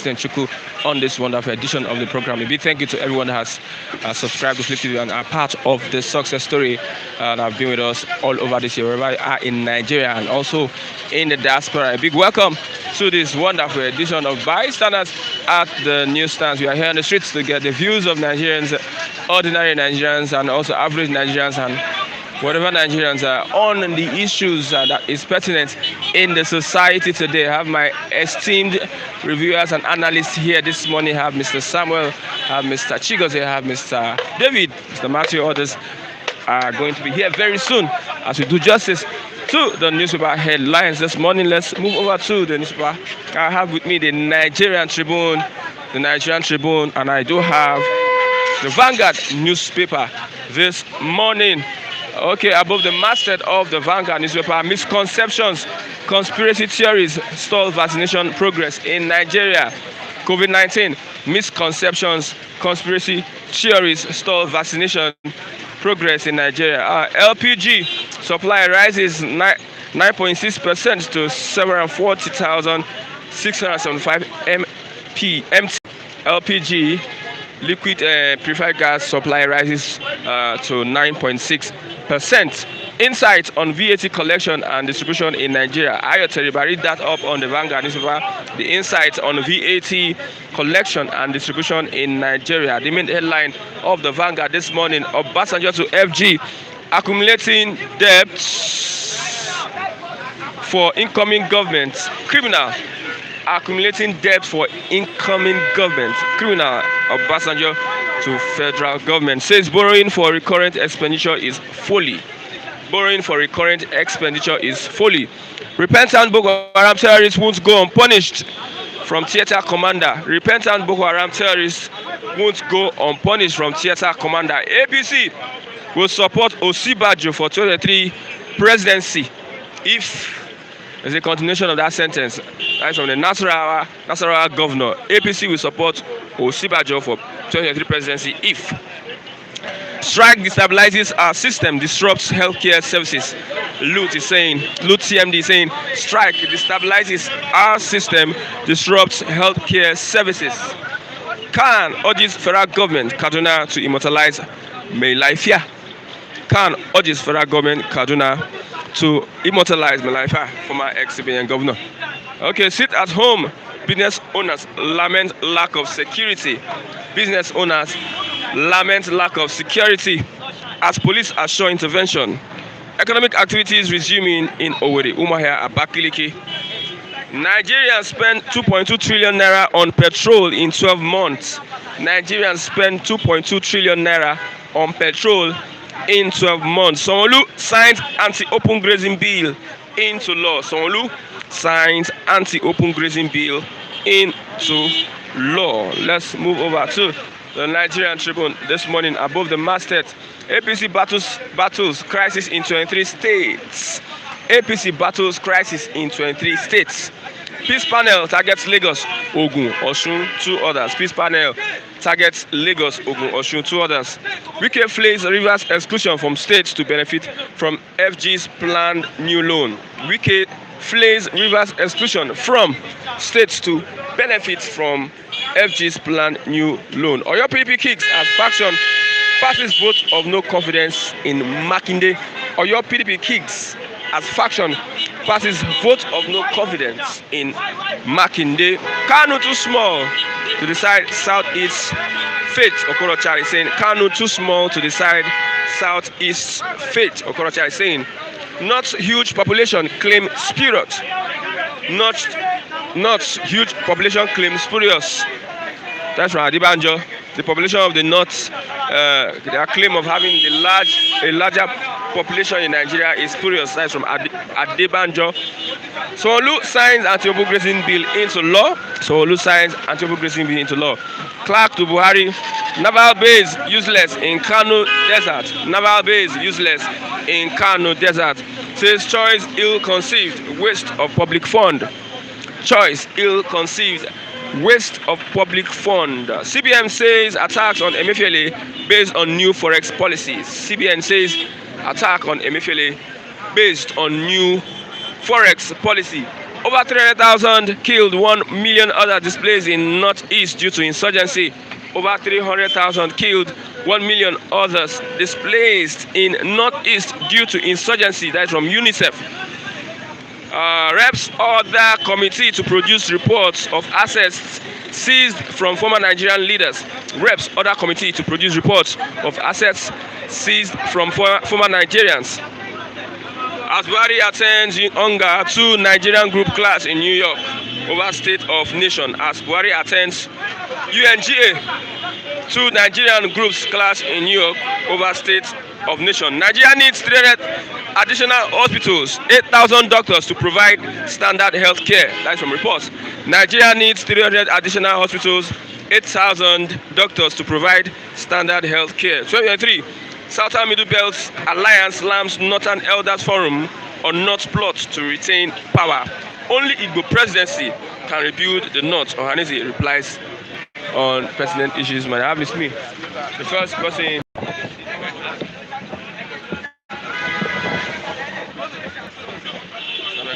Chuku on this wonderful edition of the program. A big thank you to everyone that has subscribed to Flip TV and are part of the success story and have been with us all over this year, wherever you are in Nigeria and also in the diaspora. A big welcome to this wonderful edition of Bystanders at the newsstands. We are here on the streets to get the views of Nigerians, ordinary Nigerians, and also average Nigerians and whatever Nigerians are on the issues that is pertinent in the society today. I have my esteemed reviewers and analysts here this morning. I have Mr. Samuel, I have Mr. Chigozie, I have Mr. David, Mr. Matthew. Others are going to be here very soon as we do justice to the newspaper headlines this morning. Let's move over to the newspaper. I have with me the Nigerian Tribune, and I do have the Vanguard newspaper this morning. Okay, above the masthead of the Vanguard newspaper, misconceptions, conspiracy theories stall vaccination progress in Nigeria. COVID-19, misconceptions, conspiracy theories stall vaccination progress in Nigeria. LPG supply rises 9.6% to 740,675 MT. LPG liquid purified gas supply rises to 9.6%. Insights on VAT collection and distribution in Nigeria. Ayoteriba, read that up on the Vanguard newspaper. The insights on VAT collection and distribution in Nigeria. The main headline of the Vanguard this morning: Obasanjo to FG, accumulating debts for incoming government. Criminal. Accumulating debt for incoming government. Criminal. Obasanjo to federal government says borrowing for recurrent expenditure is folly. Borrowing for recurrent expenditure is folly. Repentant Boko Haram terrorists won't go unpunished. From theater commander. Repentant Boko Haram terrorists won't go unpunished from theater commander. APC will support Osibajo for 2023 presidency if there's a continuation of that sentence. That's from the Nasarawa governor. APC will support Osibajo for 2023 presidency if strike destabilizes our system, disrupts healthcare services. Lut CMD is saying strike destabilizes our system, disrupts healthcare services. Khan urges federal government Kaduna to immortalize Melifia. Khan urges federal government Kaduna to immortalize Melifia, former ex-CBN governor. Okay, sit at home. Business owners lament lack of security. Business owners lament lack of security as police assure intervention. Economic activities resuming in Owerri, Umuahia, Abakaliki. Nigerians spend 2.2 trillion naira on petrol in 12 months. Nigerians spend 2.2 trillion naira on petrol in 12 months. Sanwo-Olu signs anti-open grazing bill into law. Sanwo-Olu signs anti-open grazing bill into law. Let's move over to the Nigerian Tribune this morning. Above the masthead, APC battles crisis in 23 states. APC battles crisis in 23 states. Peace panel targets Lagos, Ogun, Osun, two others. Peace panel targets Lagos, Ogun, Osun, two others. Wike flays Rivers exclusion from states to benefit from FG's planned new loan. Wike flays Rivers exclusion from states to benefit from FG's planned new loan. Oyo PDP kicks as faction passes vote of no confidence in Makinde. Oyo PDP kicks as faction passes vote of no confidence in Makinde. Kano too small to decide Southeast fate. Okorocha is saying Kano too small to decide Southeast fate. Okorocha is saying not huge population claim spirit. Not huge population claim spurious. That's right, Adebanjo. The population of the North, their claim of having a larger population in Nigeria is spurious. That's from Adebanjo. Sanwo-Olu signs anti-open grazing bill into law. Sanwo-Olu signs anti-open grazing bill into law. Clark to Buhari. Naval base useless in Kano desert. Naval base useless in Kano desert. Says choice ill-conceived, waste of public fund. Choice ill-conceived, waste of public fund. CBN says attacks on Emefiele based on new forex policies. CBN says attack on Emefiele based on new forex policy. Over 300,000 killed, 1 million others displaced in Northeast due to insurgency. Over 300,000 killed, 1 million others displaced in Northeast due to insurgency. That's from UNICEF. Reps order committee to produce reports of assets seized from former Nigerian leaders. Reps order committee to produce reports of assets seized from former Nigerians. As Buhari attends hunger to Nigerian group class in New York over state of nation. As Buhari attends UNGA to Nigerian groups class in New York over state of nation. Nigeria needs 300 additional hospitals, 8,000 doctors to provide standard health care. That's from reports. Nigeria needs 300 additional hospitals, 8,000 doctors to provide standard health care. 2023. Southern Middle Belt Alliance slams Northern Elders Forum on North plot to retain power. Only Igbo presidency can rebuild the North. Ohaneze replies on president issues. Man, I have with me the first person.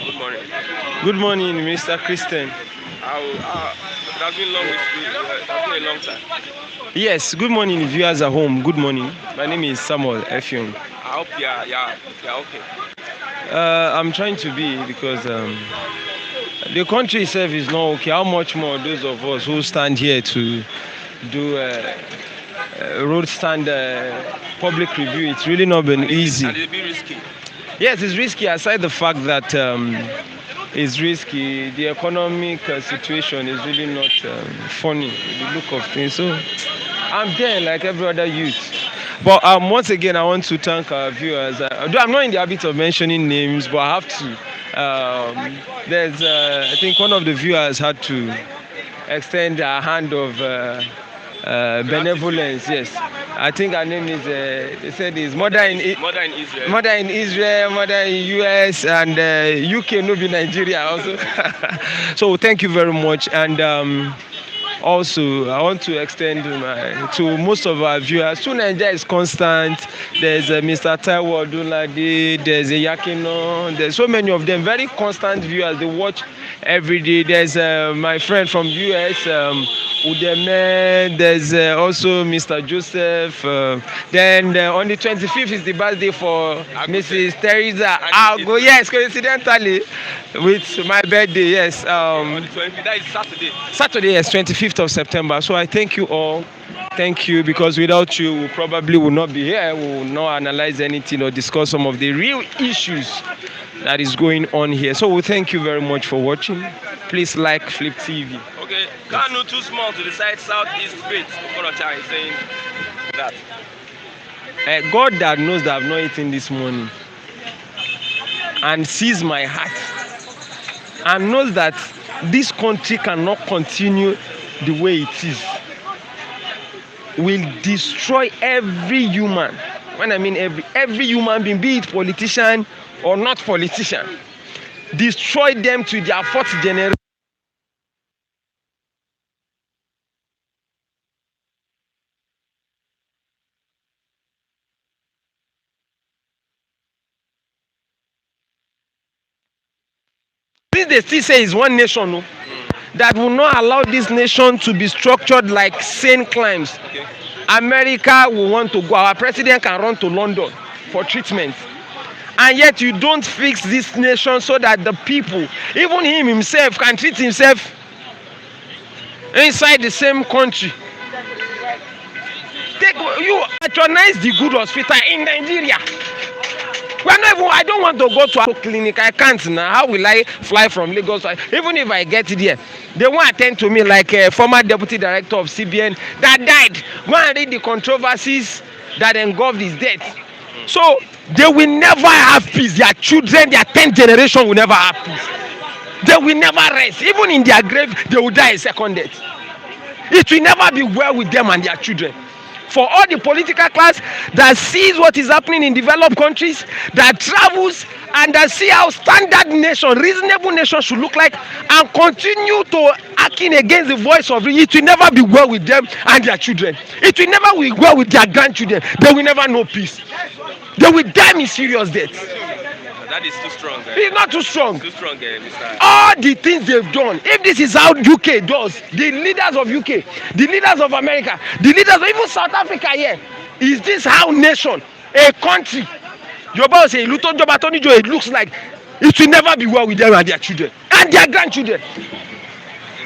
Good morning. Good morning, Mr. Christian. That's been long with you. That's been a long time. Yes, good morning, viewers at home. Good morning. My name is Samuel Effiong. I hope you're okay. I'm trying to be because the country itself is not okay. How much more those of us who stand here to do road stand public review? It's really not been easy. And it'll be risky. Yes, it's risky. Aside the fact that it's risky, the economic situation is really not funny. The look of things. So I'm there like every other youth. But once again, I want to thank our viewers. I'm not in the habit of mentioning names, but I have to. There's, I think one of the viewers had to extend a hand of benevolence. Yes, I think her name is. They said is mother in Israel, mother in US, and UK, no be Nigeria also. So thank you very much, and also I want to extend to most of our viewers. To Nigeria is constant. There's Mr. Taiwo Odunlade, there's Yakino, there's so many of them, very constant viewers. They watch every day. There's my friend from US, Udeme. There's also Mr. Joseph. Then on the 25th is the birthday for Mrs. Teresa Ago. Yes, coincidentally with my birthday. Yes. On the 25th, that is Saturday. Saturday, yes, 25th of September. So I thank you all. Thank you, because without you, we probably will not be here. We will not analyze anything or discuss some of the real issues that is going on here. So we thank you very much for watching. Please like Flip TV. Okay, Kano too small to decide Southeast fate. Okorocha is saying that. God that knows that I've not eaten this morning and sees my heart and knows that this country cannot continue the way it is, will destroy every human. When I mean every human being, be it politician or not politician, destroy them to their fourth generation. This they still say is one nation, no? That will not allow this nation to be structured like sane climes. Okay. America will want to go. Our president can run to London for treatment. And yet you don't fix this nation so that the people, even him himself, can treat himself inside the same country. You patronize the good hospital in Nigeria. I don't want to go to a clinic. I can't now. How will I fly from Lagos? Even if I get there, they won't attend to me like a former deputy director of CBN that died. Go and read the controversies that engulfed his death. So they will never have peace. Their children, their 10th generation will never have peace. They will never rest. Even in their grave, they will die a second death. It will never be well with them and their children. For all the political class that sees what is happening in developed countries, that travels and that see how standard nation, reasonable nation should look like, and continue to acting against the voice of it, will never be well with them and their children. It will never be well with their grandchildren. They will never know peace. They will die in serious death. That is too strong. It's not too strong. Too strong, Mr. All the things they've done, if this is how UK does, the leaders of UK, the leaders of America, the leaders of even South Africa here, is this how nation, a country, Yoba say, it looks like it will never be well with them and their children and their grandchildren.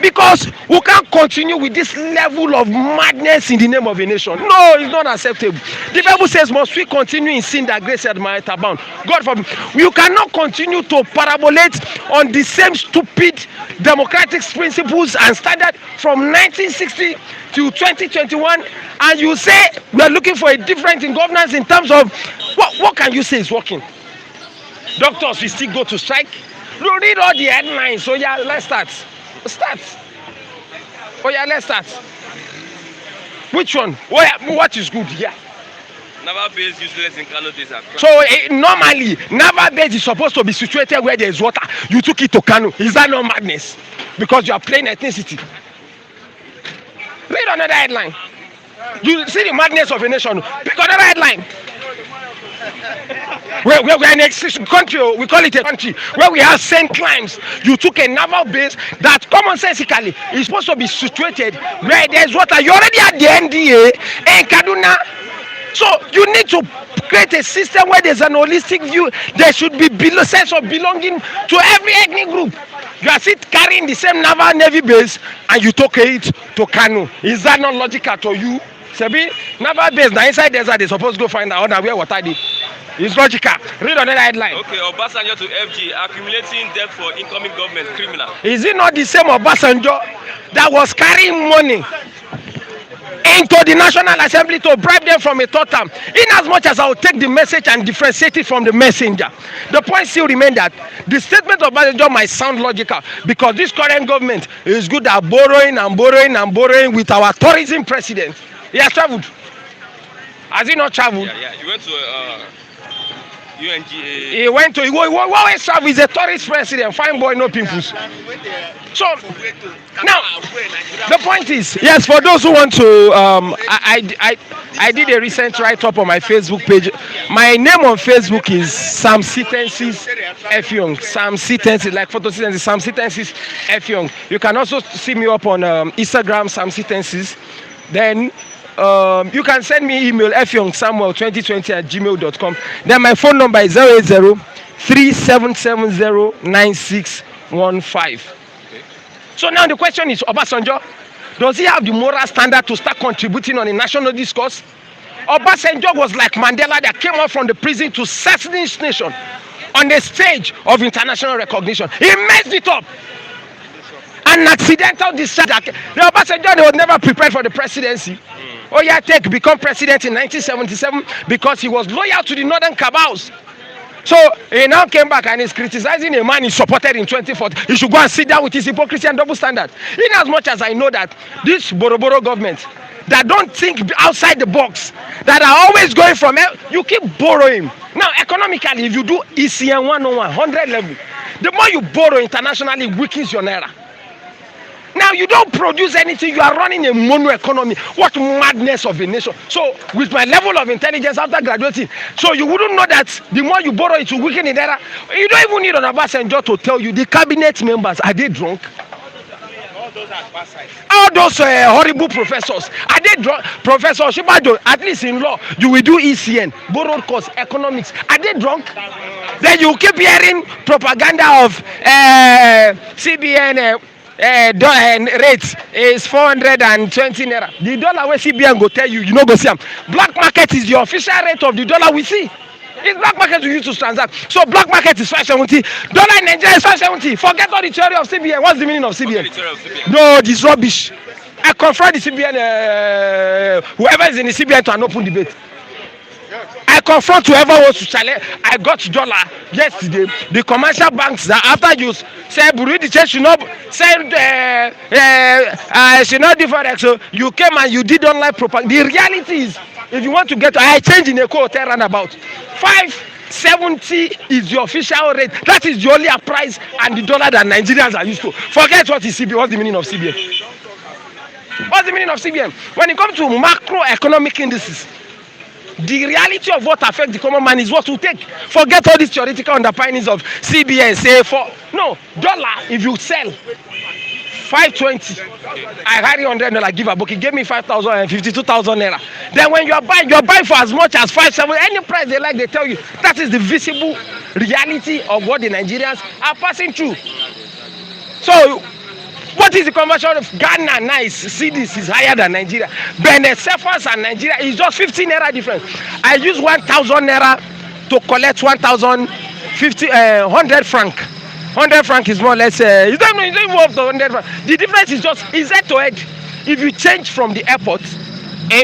Because we can't continue with this level of madness in the name of a nation. No, it's not acceptable. The Bible says, must we continue in sin that grace might abound? God forbid. You cannot continue to parabolate on the same stupid democratic principles and standard from 1960 to 2021, and you say we are looking for a difference in governance in terms of what can you say is working? Doctors will still go to strike. You read all the headlines. So yeah, let's start. Oh yeah, let's start. Which one? What is good? Yeah. Naval base useless in Kano days. So normally, naval base is supposed to be situated where there is water. You took it to Kano. Is that not madness? Because you are playing ethnicity. Read another headline. You see the madness of a nation. Pick another headline. We're in a country, we call it a country, where we have same climbs. You took a naval base that commonsensically is supposed to be situated where there's water. You already had the NDA in Kaduna. So you need to create a system where there's an holistic view. There should be a sense of belonging to every ethnic group. You are still carrying the same naval navy base and you took it to Kano. Is that not logical to you? Sebi, naval base now inside desert they supposed to go find out where water did. It's logical. Read another headline. Okay, Obasanjo to FG accumulating debt for incoming government criminal. Is it not the same Obasanjo that was carrying money into the National Assembly to bribe them from a third term? In as much as I will take the message and differentiate it from the messenger, the point still remains that the statement of Obasanjo might sound logical because this current government is good at borrowing and borrowing and borrowing with our tourism president. He has traveled. Has he not traveled? Yeah. He went to UNGA. He went to. He always travel. He's a tourist president. Fine boy, no pimples. So now the point is, yes, for those who want to, I did a recent write-up on my Facebook page. My name on Facebook is Sam Sitensis F Young. Sam Sitensis, like photosynthesis. Sam Sitensis F Young. You can also see me up on Instagram, Sam Sitensis. Then you can send me email fyoungsamuel2020@gmail.com. Then my phone number is 080-3770-9615. So now the question is, Obasanjo, does he have the moral standard to start contributing on a national discourse? Obasanjo was like Mandela that came out from the prison to set this nation on the stage of international recognition. He messed it up. An accidental discharge. The Obasanjo was never prepared for the presidency. Become president in 1977 because he was loyal to the northern cabals. So he now came back and is criticizing a man he supported in 2014. He should go and sit down with his hypocrisy and double standard. In as much as I know that this Boroboro government that don't think outside the box, that are always going from, you keep borrowing. Now economically, if you do ECN 101, 100 level, the more you borrow internationally, weakens your naira. Now you don't produce anything, you are running a mono economy. What madness of a nation. So with my level of intelligence after graduating, so you wouldn't know that the more you borrow it will weaken the naira. You don't even need an Obasanjo to tell you the cabinet members, are they drunk? All those horrible professors, are they drunk? Professor Shibado, at least in law, you will do ECN, borrowed cost, economics. Are they drunk? Then you keep hearing propaganda of CBN. Rate is 420 naira. The dollar where CBN go tell you, you know go see them. Black market is the official rate of the dollar we see. It's black market we use to transact. So black market is 570. Dollar in Nigeria is 570. Forget all the theory of CBN. What's the meaning of CBN? No, this rubbish. I confront the CBN, whoever is in the CBN to an open debate. I confront whoever wants to challenge. I got dollar yesterday. The commercial banks that after you say Bureau de change should not send should not differ. So you came and you did online propaganda. The reality is, if you want to get, I change in a hotel roundabout. 570 is the official rate. That is the only price and the dollar that Nigerians are used to. Forget what is CBN. What's the meaning of CBN? What's the meaning of CBN? When it comes to macroeconomic indices, The reality of what affects the common man is what we take. Forget all these theoretical underpinnings of CBN. Say for no dollar, if you sell 520, I carry $100 give a book. He gave me 5,000 and 52,000 naira. Then when you're buying for as much as 5,700. Any price they like, they tell you. That is the visible reality of what the Nigerians are passing through. So, what is the conversion of Ghana? Nice, CDs is higher than Nigeria. Benin, Cephas and Nigeria is just 15 naira difference. I use 1,000 naira to collect 100 franc. 100 franc is more or less. You don't even up to 100 franc. The difference is just is head to head. If you change from the airport,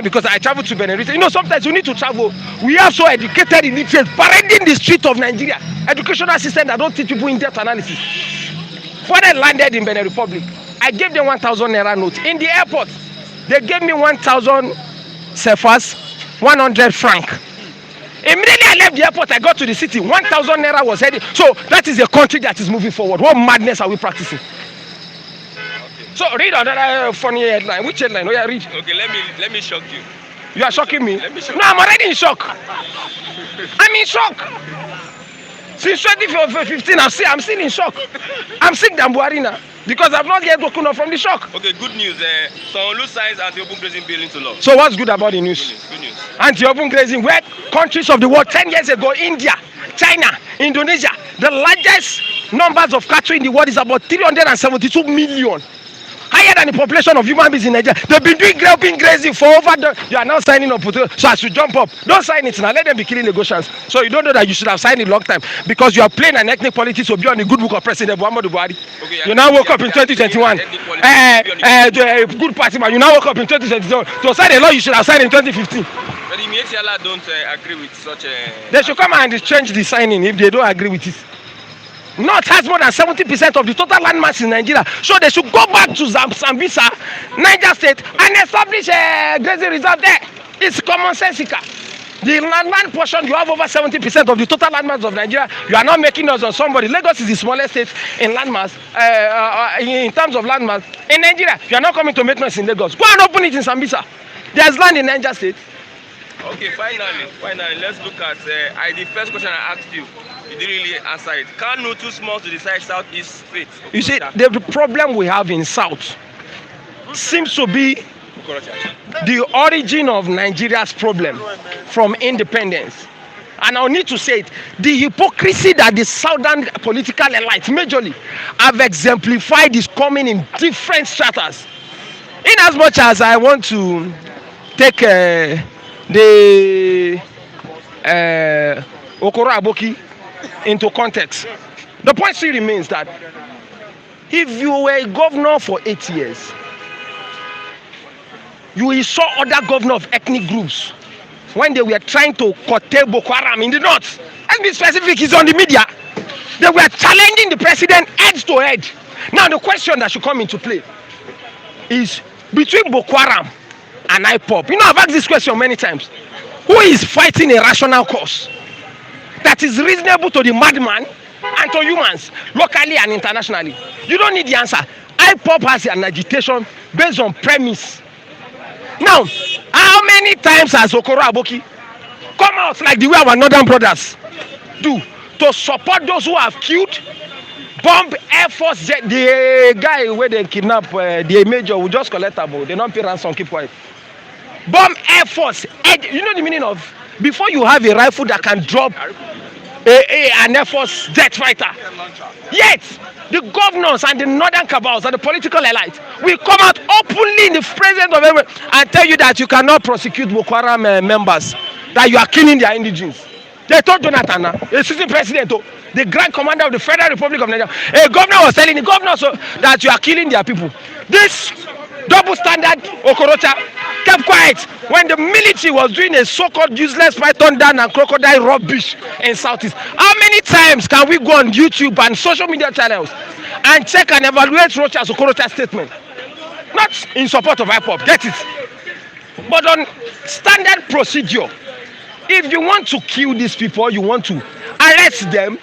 because I travel to Benin, you know sometimes you need to travel. We are so educated illiterate parading the street of Nigeria. Educational system that don't teach people in-depth analysis. When I landed in Benin Republic, I gave them 1,000 naira note. In the airport, they gave me 1,000 Cephas, 100 franc. Immediately I left the airport, I got to the city, 1,000 naira was heading. So that is a country that is moving forward. What madness are we practicing? So read another funny headline. Which headline? Oh yeah, read. Okay, let me shock you. You are shocking me? Let me shock no, I'm already in shock. I'm in shock. Since 2015, I'm still in shock. I'm sick than Buhari now because I've not yet woken up from the shock. Okay, good news. Sanwo-Olu signs anti-open grazing bill into law. So what's good about the news? Good news. Anti-open grazing, where countries of the world 10 years ago, India, China, Indonesia, the largest numbers of cattle in the world is about 372 million. Higher than the population of human beings in Nigeria. They've been doing grazing for over you are now signing up. So I should jump up. Don't sign it now. Let them be killing the Goshans. So you don't know that you should have signed it long time because you are playing an ethnic politics to be on the good book of President Muhammadu Buhari. Okay, you now woke up in 2021. Good party man. You now woke up in 2022 to sign a law you should have signed in 2015. But the Mietiala don't agree with such a. They should come and change the signing if they don't agree with it. North has more than 70% of the total landmass in Nigeria. So they should go back to Zambisa, Niger State, and establish a grazing reserve there. It's commonsensical. The land portion, you have over 70% of the total landmass of Nigeria. You are not making us on somebody. Lagos is the smallest state in landmass, in terms of landmass. In Nigeria, you are not coming to make noise in Lagos. Go and open it in Zambisa. There's land in Niger State. Okay, finally, let's look at the first question I asked you. You didn't really answer it. Kano too small to decide Southeast fate. You see, the problem we have in South seems to be the origin of Nigeria's problem from independence. And I'll need to say it, the hypocrisy that the Southern political elites majorly have exemplified is coming in different stratas. In as much as I want to take the Okoro Aboki into context, the point still remains that if you were a governor for 8 years, you saw other governors of ethnic groups when they were trying to curtail Boko Haram in the north. Let's be specific, it's on the media. They were challenging the president head to head. Now the question that should come into play is between Boko Haram and IPOB. You know, I've asked this question many times. Who is fighting a rational cause that is reasonable to the madman and to humans, locally and internationally? You don't need the answer. IPOB has an agitation based on premise. Now, how many times has Okoro Aboki come out like the way our northern brothers do to support those who have killed, bomb Air Force jet? The guy where they kidnap the major will just collect a boat. They don't pay ransom, keep quiet. Bomb Air Force. You know the meaning of before you have a rifle that can drop an Air Force jet fighter. Yet, the governors and the northern cabals and the political elites will come out openly in the presence of everyone and tell you that you cannot prosecute Boko Haram members, that you are killing their indigenes. They told Jonathan, the sitting president, the grand commander of the Federal Republic of Nigeria, a governor was telling the governor that you are killing their people. This double standard Okorocha kept quiet when the military was doing a so-called useless python down and crocodile rubbish in Southeast. How many times can we go on YouTube and social media channels and check and evaluate Rocha's Okorocha statement? Not in support of IPOB, get it, but on standard procedure. If you want to kill these people, you want to arrest them,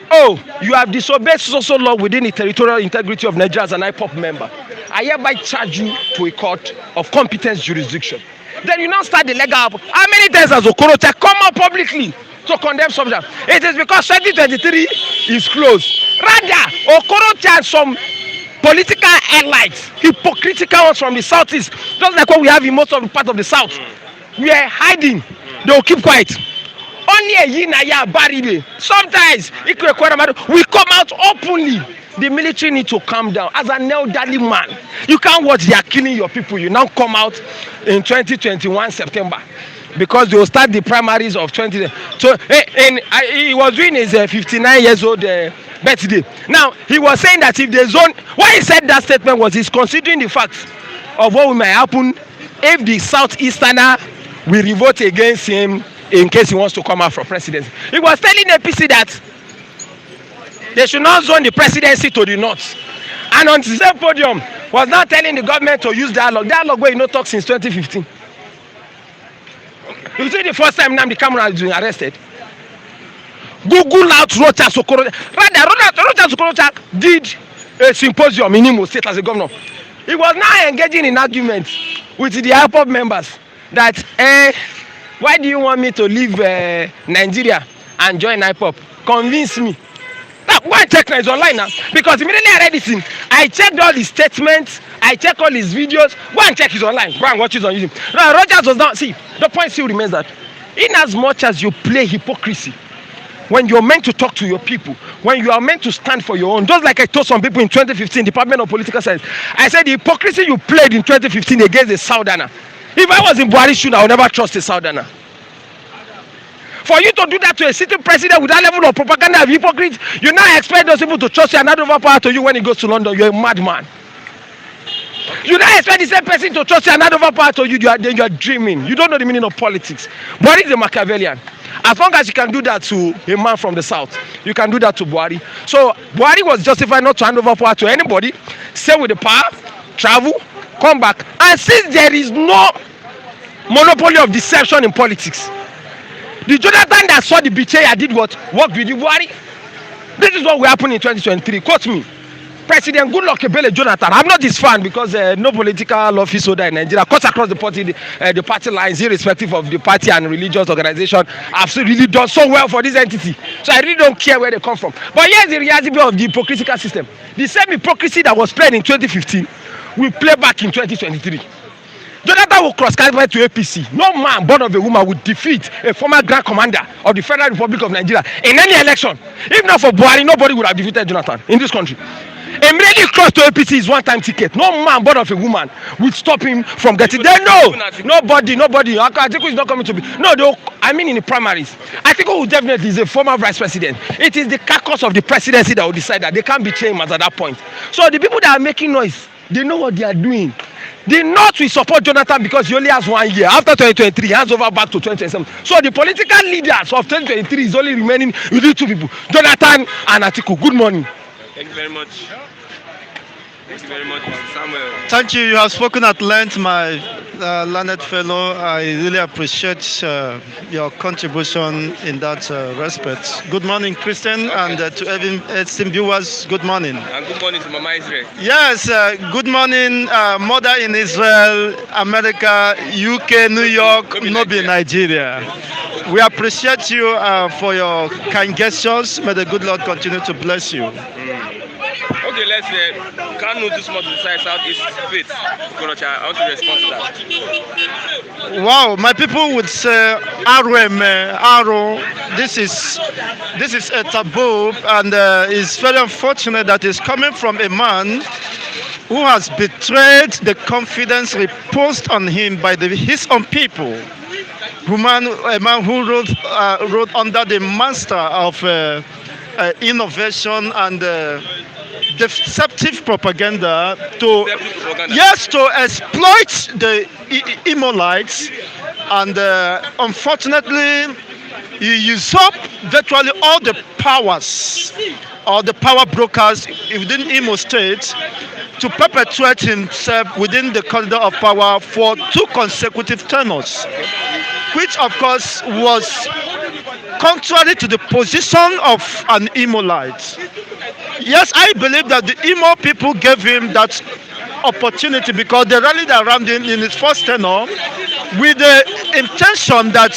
oh, you have disobeyed social law within the territorial integrity of Nigeria as an IPOB member, I hereby charge you to a court of competence jurisdiction. Then you now start the legal. How many times has Okorocha come out publicly to condemn substance? It is because 2023 is closed. Rather, Okorocha and some political elites, hypocritical ones from the southeast, just like what we have in most of the part of the south, we are hiding. They will keep quiet. Only a yinaya baribe. Sometimes we come out openly. The military need to calm down. As an elderly man, you can't watch they are killing your people. You now come out in 2021 September because they will start the primaries of 2020. So he was doing his 59 years old birthday. Now he was saying that if the zone, why he said that statement was he's considering the fact of what might happen if the southeasterner will revolt against him in case he wants to come out for presidency. He was telling APC that they should not zone the presidency to the north. And on the same podium, was now telling the government to use dialogue. Dialogue where you no talk since 2015. You see the first time now the camera has been arrested. Google out Rocha Sokorocha. Rather, Rocha Sokorocha did a symposium in Imo State as a governor. He was now engaging in arguments with the IPOB members that, why do you want me to leave Nigeria and join IPOB? Convince me. Now, go and check now, it's online now. Because immediately I read this thing, I checked all his statements, I checked all his videos. Go and check his online. Go and watch it on YouTube. Now, Rogers was not, see, the point still remains that in as much as you play hypocrisy, when you're meant to talk to your people, when you are meant to stand for your own, just like I told some people in 2015, Department of Political Science, I said the hypocrisy you played in 2015 against the Southerner. If I was in Buhari's shoe, I would never trust a Southerner. For you to do that to a sitting president with that level of propaganda of hypocrite, you now expect those people to trust you and hand over power to you when he goes to London. You're a madman. You now expect the same person to trust you and hand over power to you. You are dreaming. You don't know the meaning of politics. Buhari is a Machiavellian. As long as you can do that to a man from the south, you can do that to Buhari. So Buhari was justified not to hand over power to anybody. Stay with the power, travel, come back. And since there is no monopoly of deception in politics, the Jonathan that saw the betrayal did what? Worked with the Buhari. This is what will happen in 2023. Quote me. President Goodluck Ebele Jonathan. I'm not his fan because no political office holder in Nigeria cuts across the party lines, irrespective of the party and religious organization, have really done so well for this entity. So I really don't care where they come from. But here's the reality of the hypocritical system. The same hypocrisy that was played in 2015 will play back in 2023. Jonathan will cross-carry to APC. No man born of a woman would defeat a former Grand Commander of the Federal Republic of Nigeria in any election. If not for Buhari, nobody would have defeated Jonathan in this country. Immediately cross to APC is one-time ticket. No man born of a woman would stop him from getting there. No, nobody. Atiku is not coming to be. No, I mean in the primaries. Atiku will definitely is a former vice president. It is the caucus of the presidency that will decide that. They can't betray him at that point. So the people that are making noise, they know what they are doing. The North will support Jonathan because he only has 1 year. After 2023, he hands over back to 2027. So the political leaders of 2023 is only remaining with two people, Jonathan and Atiku. Good morning. Thank you very much. Thank you very much, Mr. Samuel. Thank you. You have spoken at length, my learned fellow. I really appreciate your contribution in that respect. Good morning, Christian, and to every esteemed viewers, good morning. And good morning to Mama Israel. Yes, good morning, mother in Israel, America, UK, New York, Nobi, Nigeria. We appreciate you for your kind gestures. May the good Lord continue to bless you. Okay, let's Kano this month decide Southeast Faith. I want to respond to that. Wow, my people would say Arrow. This is a taboo, and it's very unfortunate that it's coming from a man who has betrayed the confidence reposed on him by his own people. A man who wrote under the master of innovation and deceptive propaganda to exploit the Imolites, and unfortunately he usurped virtually all the powers or the power brokers within Imo State to perpetuate himself within the corridor of power for 2 consecutive tenures, which of course was contrary to the position of an Imolite. Yes, I believe that the Imo people gave him that opportunity because they rallied around him in his first tenure with the intention that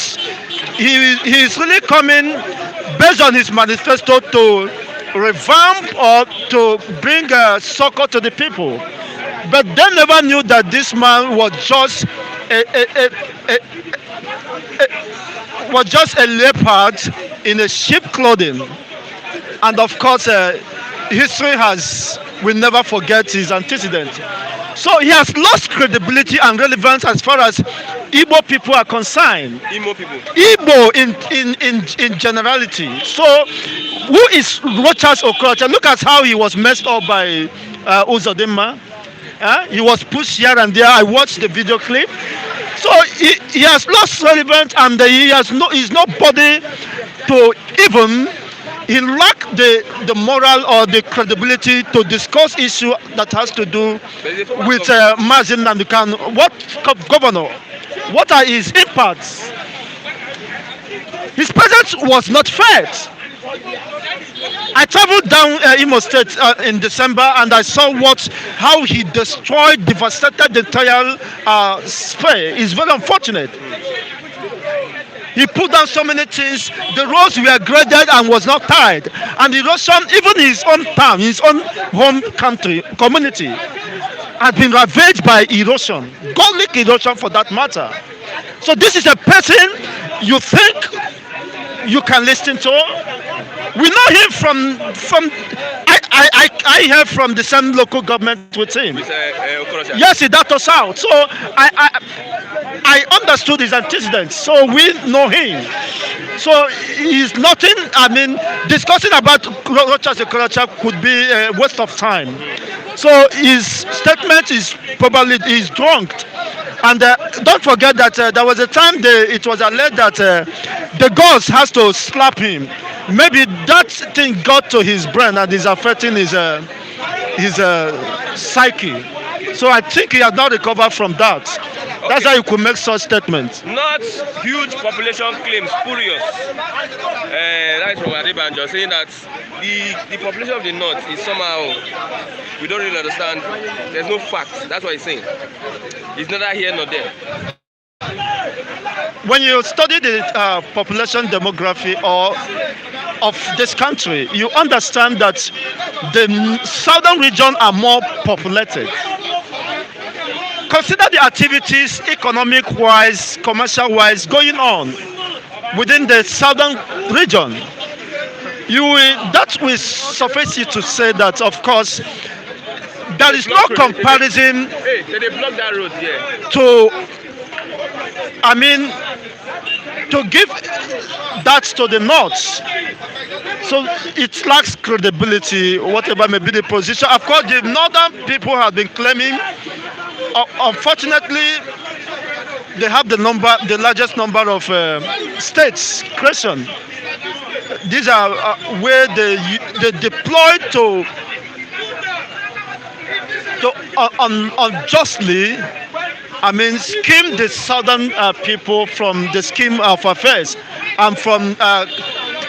he is really coming based on his manifesto to revamp or to bring succor to the people. But they never knew that this man was just a leopard in a sheep clothing. And of course, history will never forget his antecedent. So he has lost credibility and relevance as far as Igbo people are concerned. Imo people. Igbo in generality. So who is Rochas Okorocha? Look at how he was messed up by Uzodinma. He was pushed here and there. I watched the video clip. So he has lost relevance, and he's nobody to even. He lacked the moral or the credibility to discuss issue that has to do with Mazin Nandukan. What governor? What are his impacts? His presence was not felt. I traveled down Imo State in December, and I saw how he destroyed, devastated the entire sphere. It's very unfortunate. He put down so many things. The roads were graded and was not tied. And the erosion, even his own town, his own home country, community, had been ravaged by erosion. Godly erosion for that matter. So this is a person you think you can listen to. We know him from I heard from the same local government with him. Yes, he that us out. So I understood his antecedents. So we know him. So he's nothing. I mean, discussing about Rochas Okorocha could be a waste of time. So his statement is probably drunk. And don't forget that there was a time it was alleged that the gods has to slap him. Maybe that thing got to his brain and is affecting his psyche. So I think he has not recovered from that. Okay. That's how you could make such statements. Not huge population claims, spurious. That's from Adebanjo saying that the population of the north is somehow, we don't really understand. There's no facts. That's what he's saying. It's neither here nor there. When you study the population demography of this country, you understand that the southern region are more populated. Consider the activities, economic-wise, commercial-wise, going on within the southern region. That will suffice you to say that, of course, there is no comparison they block that road here. To give that to the north. So it lacks credibility, whatever may be the position. Of course, the northern people have been claiming, unfortunately, they have the largest number of states creation. These are where they deploy to unjustly, scheme the southern people from the scheme of affairs and from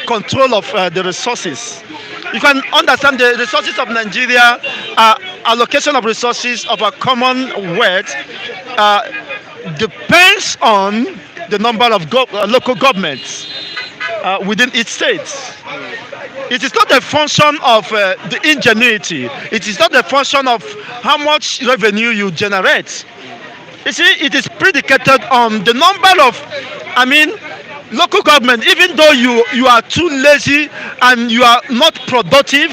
control of the resources. You can understand the resources of Nigeria, allocation of resources of a commonwealth depends on the number of local governments within each state. It is not a function of the ingenuity. It is not a function of how much revenue you generate. You see, it is predicated on the number of, local government. Even though you are too lazy and you are not productive,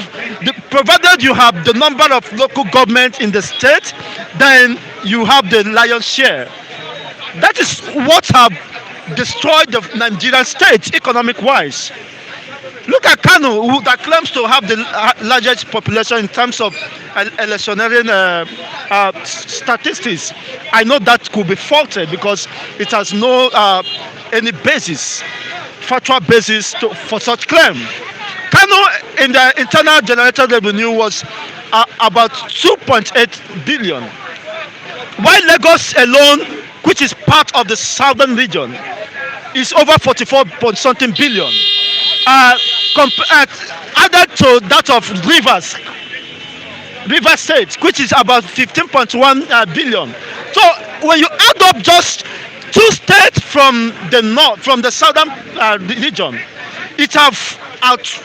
provided you have the number of local government in the state, then you have the lion's share. That is what have destroyed the Nigerian state economic-wise. Look at Kano, that claims to have the largest population in terms of electioneering statistics. I know that could be faulted because it has no any basis, factual basis for such claim. Kano in the internal generated revenue was about 2.8 billion. While Lagos alone, which is part of the southern region, is over 44 point something billion. Added to that of Rivers State, which is about 15.1 billion. So when you add up just two states from the north, from the southern region, it have out.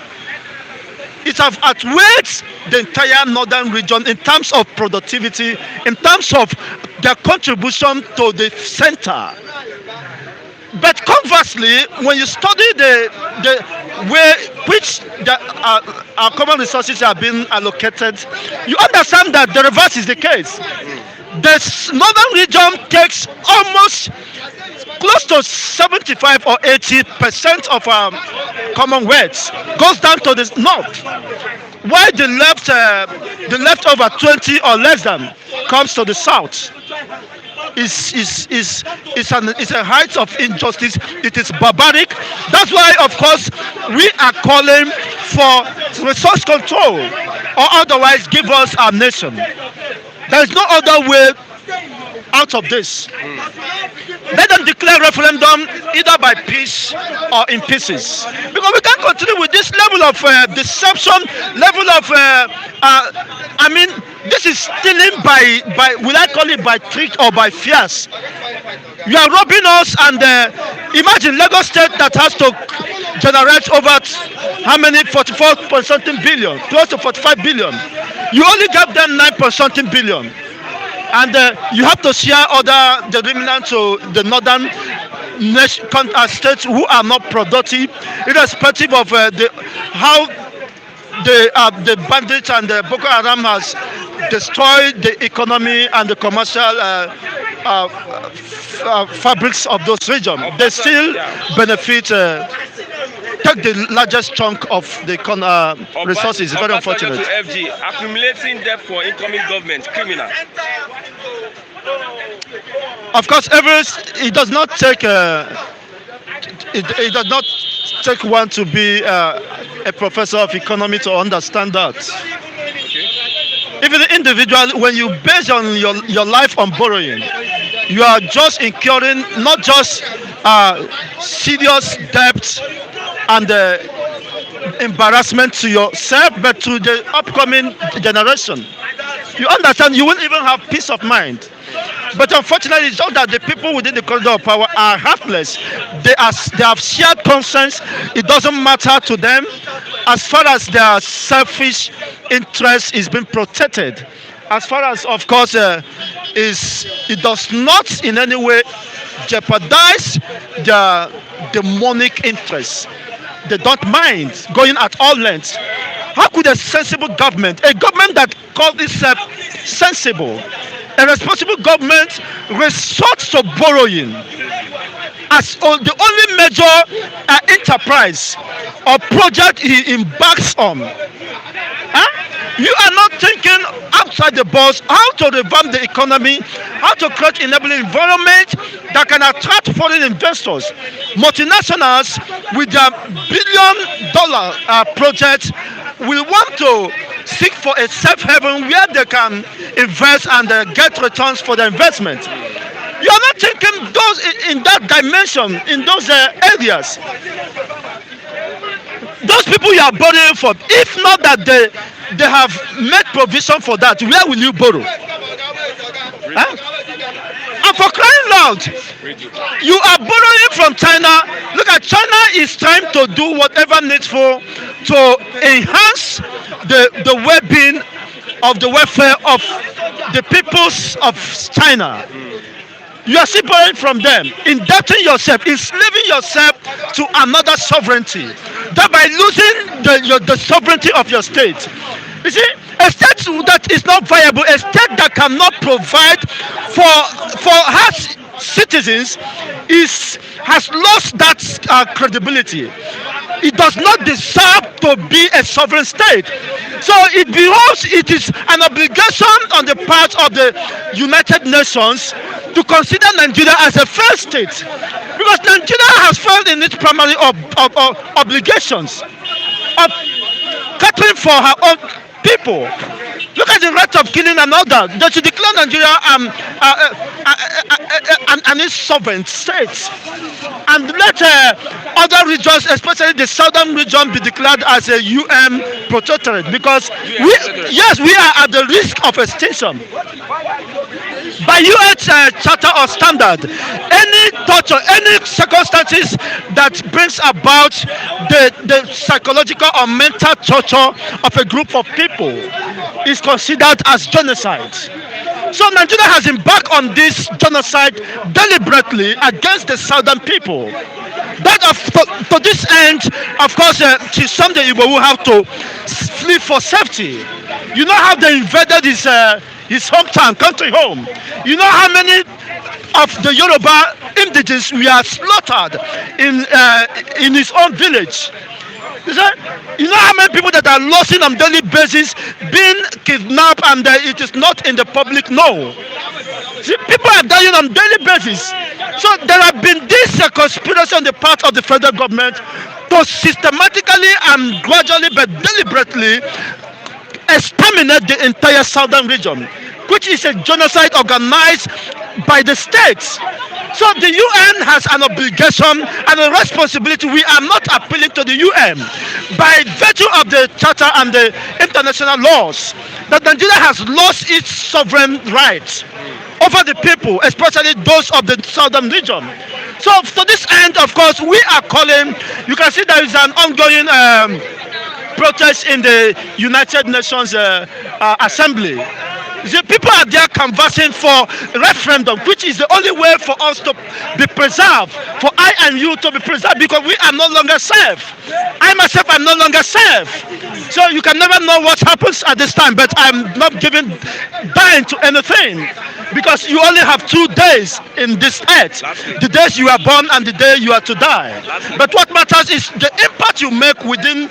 It have outweighed the entire northern region in terms of productivity, in terms of their contribution to the center. But conversely, when you study the way which our common resources are being allocated, you understand that the reverse is the case. The northern region takes almost close to 75 or 80% of our commonwealth goes down to the north, while the leftover 20 or less than comes to the south. Is a height of injustice. It is barbaric. That's why, of course, we are calling for resource control, or otherwise give us our nation. There is no other way out of this. Let them declare referendum either by peace or in pieces, because we can't continue with this level of deception, level of this is stealing by will I call it by trick or by fears. You are robbing us, and imagine Lagos State that has to generate over how many 44 point something billion, close to 45 billion. You only gave them 9 point something billion, and you have to share the remnant to the northern states who are not productive, irrespective of how the bandits and the Boko Haram has destroyed the economy and the commercial fabrics of those regions. They still benefit, take the largest chunk of the resources. It's very unfortunate. To FG, accumulating debt for incoming government, criminal. Of course, it does not take it does not take one to be a professor of economy to understand that. Even the individual, when you base on your life on borrowing, you are just incurring not just serious debt and embarrassment to yourself, but to the upcoming generation. You understand? You won't even have peace of mind. But unfortunately, it's not that the people within the corridor of power are heartless. They have shared conscience. It doesn't matter to them as far as their selfish interest is being protected. As far as, of course, it does not in any way jeopardize their demonic interests. They don't mind going at all lengths. How could a sensible government, a government that calls itself sensible, a responsible government, resort to borrowing as the only major enterprise or project he embarks on? You are not thinking outside the box how to revamp the economy, how to create enabling environment that can attract foreign investors. Multinationals with their billion-dollar projects will want to seek for a safe haven where they can invest and get returns for their investment. You are not thinking those in that dimension, in those areas. Those people you are borrowing from, if not that they have made provision for that, where will you borrow? And for crying loud, you are borrowing from China. Look at China is trying to do whatever needful to enhance the well-being of the welfare of the peoples of China. You are still borrowing from them, indebting yourself, enslaving yourself to another sovereignty, thereby losing the sovereignty of your state. You see, a state that is not viable, a state that cannot provide for her citizens has lost that credibility. It does not deserve to be a sovereign state. So it is an obligation on the part of the United Nations to consider Nigeria as a failed state, because Nigeria has failed in its primary obligations of catering for her own people. Look at the rate of killing and all that. They should declare Nigeria an sovereign state, and let other regions, especially the southern region, be declared as a UN protectorate, because we are at the risk of extinction. By UN Charter or standard. Any torture, any circumstances that brings about the psychological or mental torture of a group of people is considered as genocide. So Nigeria has embarked on this genocide deliberately against the southern people. To this end, of course, someday Igbo will have to flee for safety. You know how they invaded his hometown, country home. You know how many of the Yoruba indigenous were slaughtered in his own village. You know how many people that are lost on daily basis, being kidnapped, and it is not in the public know. See, people are dying on daily basis. So there have been this conspiracy on the part of the federal government to systematically and gradually but deliberately exterminate the entire southern region, which is a genocide organized by the states. So the UN has an obligation and a responsibility. We are not appealing to the UN by virtue of the charter and the international laws that Nigeria has lost its sovereign rights over the people, especially those of the southern region. So to this end, of course, we are calling. You can see there is an ongoing protest in the United Nations Assembly. The people are there canvassing for referendum, which is the only way for us to be preserved, for I and you to be preserved, because we are no longer safe. I myself am no longer safe. So you can never know what happens at this time, but I'm not giving dying to anything, because you only have 2 days in this earth: the days you are born and the day you are to die. But what matters is the impact you make within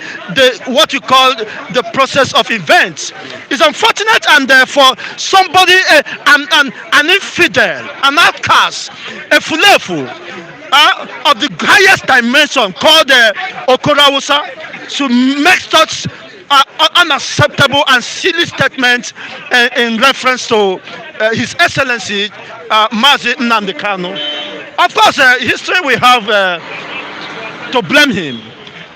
what you call the process of events. It's unfortunate, and therefore somebody, an infidel, an outcast, a fulefu of the highest dimension called Okorawusa, should make such unacceptable and silly statements in reference to His Excellency Mazi Nnamdi Kano. Of course, history will have to blame him,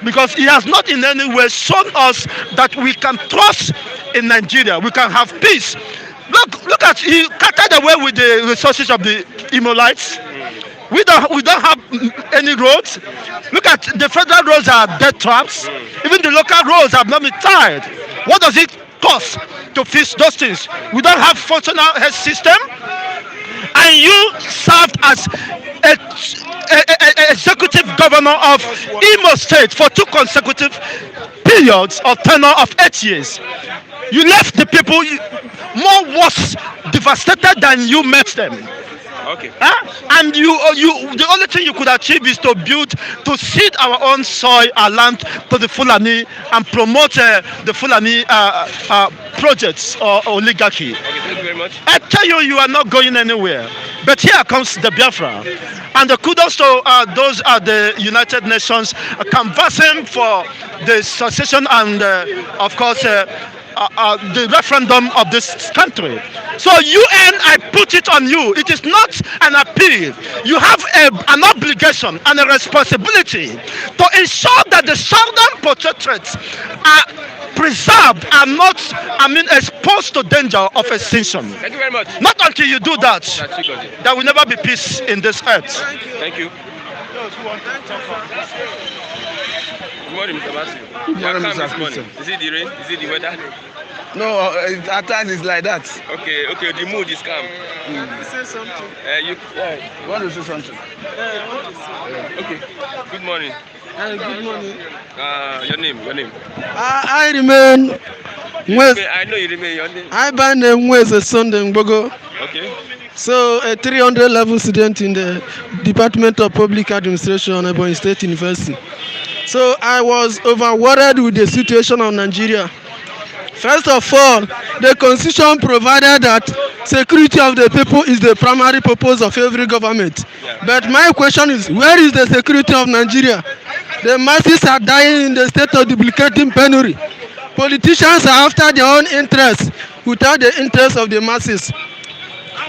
because he has not in any way shown us that we can trust in Nigeria. We can have peace. Look at, he carted away with the resources of the Imolites. We don't have any roads. Look at the federal roads are dead traps. Even the local roads have not been tied. What does it cost to fix those things? We don't have functional health system. And you served as executive governor of Imo State for 2 consecutive periods of tenure of 8 years. You left the people more worse, devastated than you met them. Okay. And the only thing you could achieve is to cede our own soil, our land to the Fulani, and promote the Fulani projects or oligarchy. Okay, thank you very much. I tell you, you are not going anywhere. But here comes the Biafra. And the kudos to those at the United Nations canvassing for the succession and, of course, the referendum of this country. So UN, I put it on you. It is not an appeal. You have an obligation and a responsibility to ensure that the southern protectorates are preserved and not, exposed to danger of extinction. Thank you very much. Not until you do that, there will never be peace in this earth. Thank you. Good morning, Mr. Matthew. Good morning, You are calm Mr. this morning. Christian. Is it the rain? Is it the weather? No, at times it's like that. Okay, the mood is calm. Say something. You Want to say something? okay. Good morning. Good morning. Your name. I remain with I know you remain your name. I by name Weze Sunday Mbogo. Okay. So a 300 level student in the Department of Public Administration, Ebonyi State University. So I was overworried with the situation of Nigeria. First of all, the Constitution provided that security of the people is the primary purpose of every government. Yeah. But my question is, where is the security of Nigeria? The masses are dying in the state of duplicating penury. Politicians are after their own interests without the interests of the masses.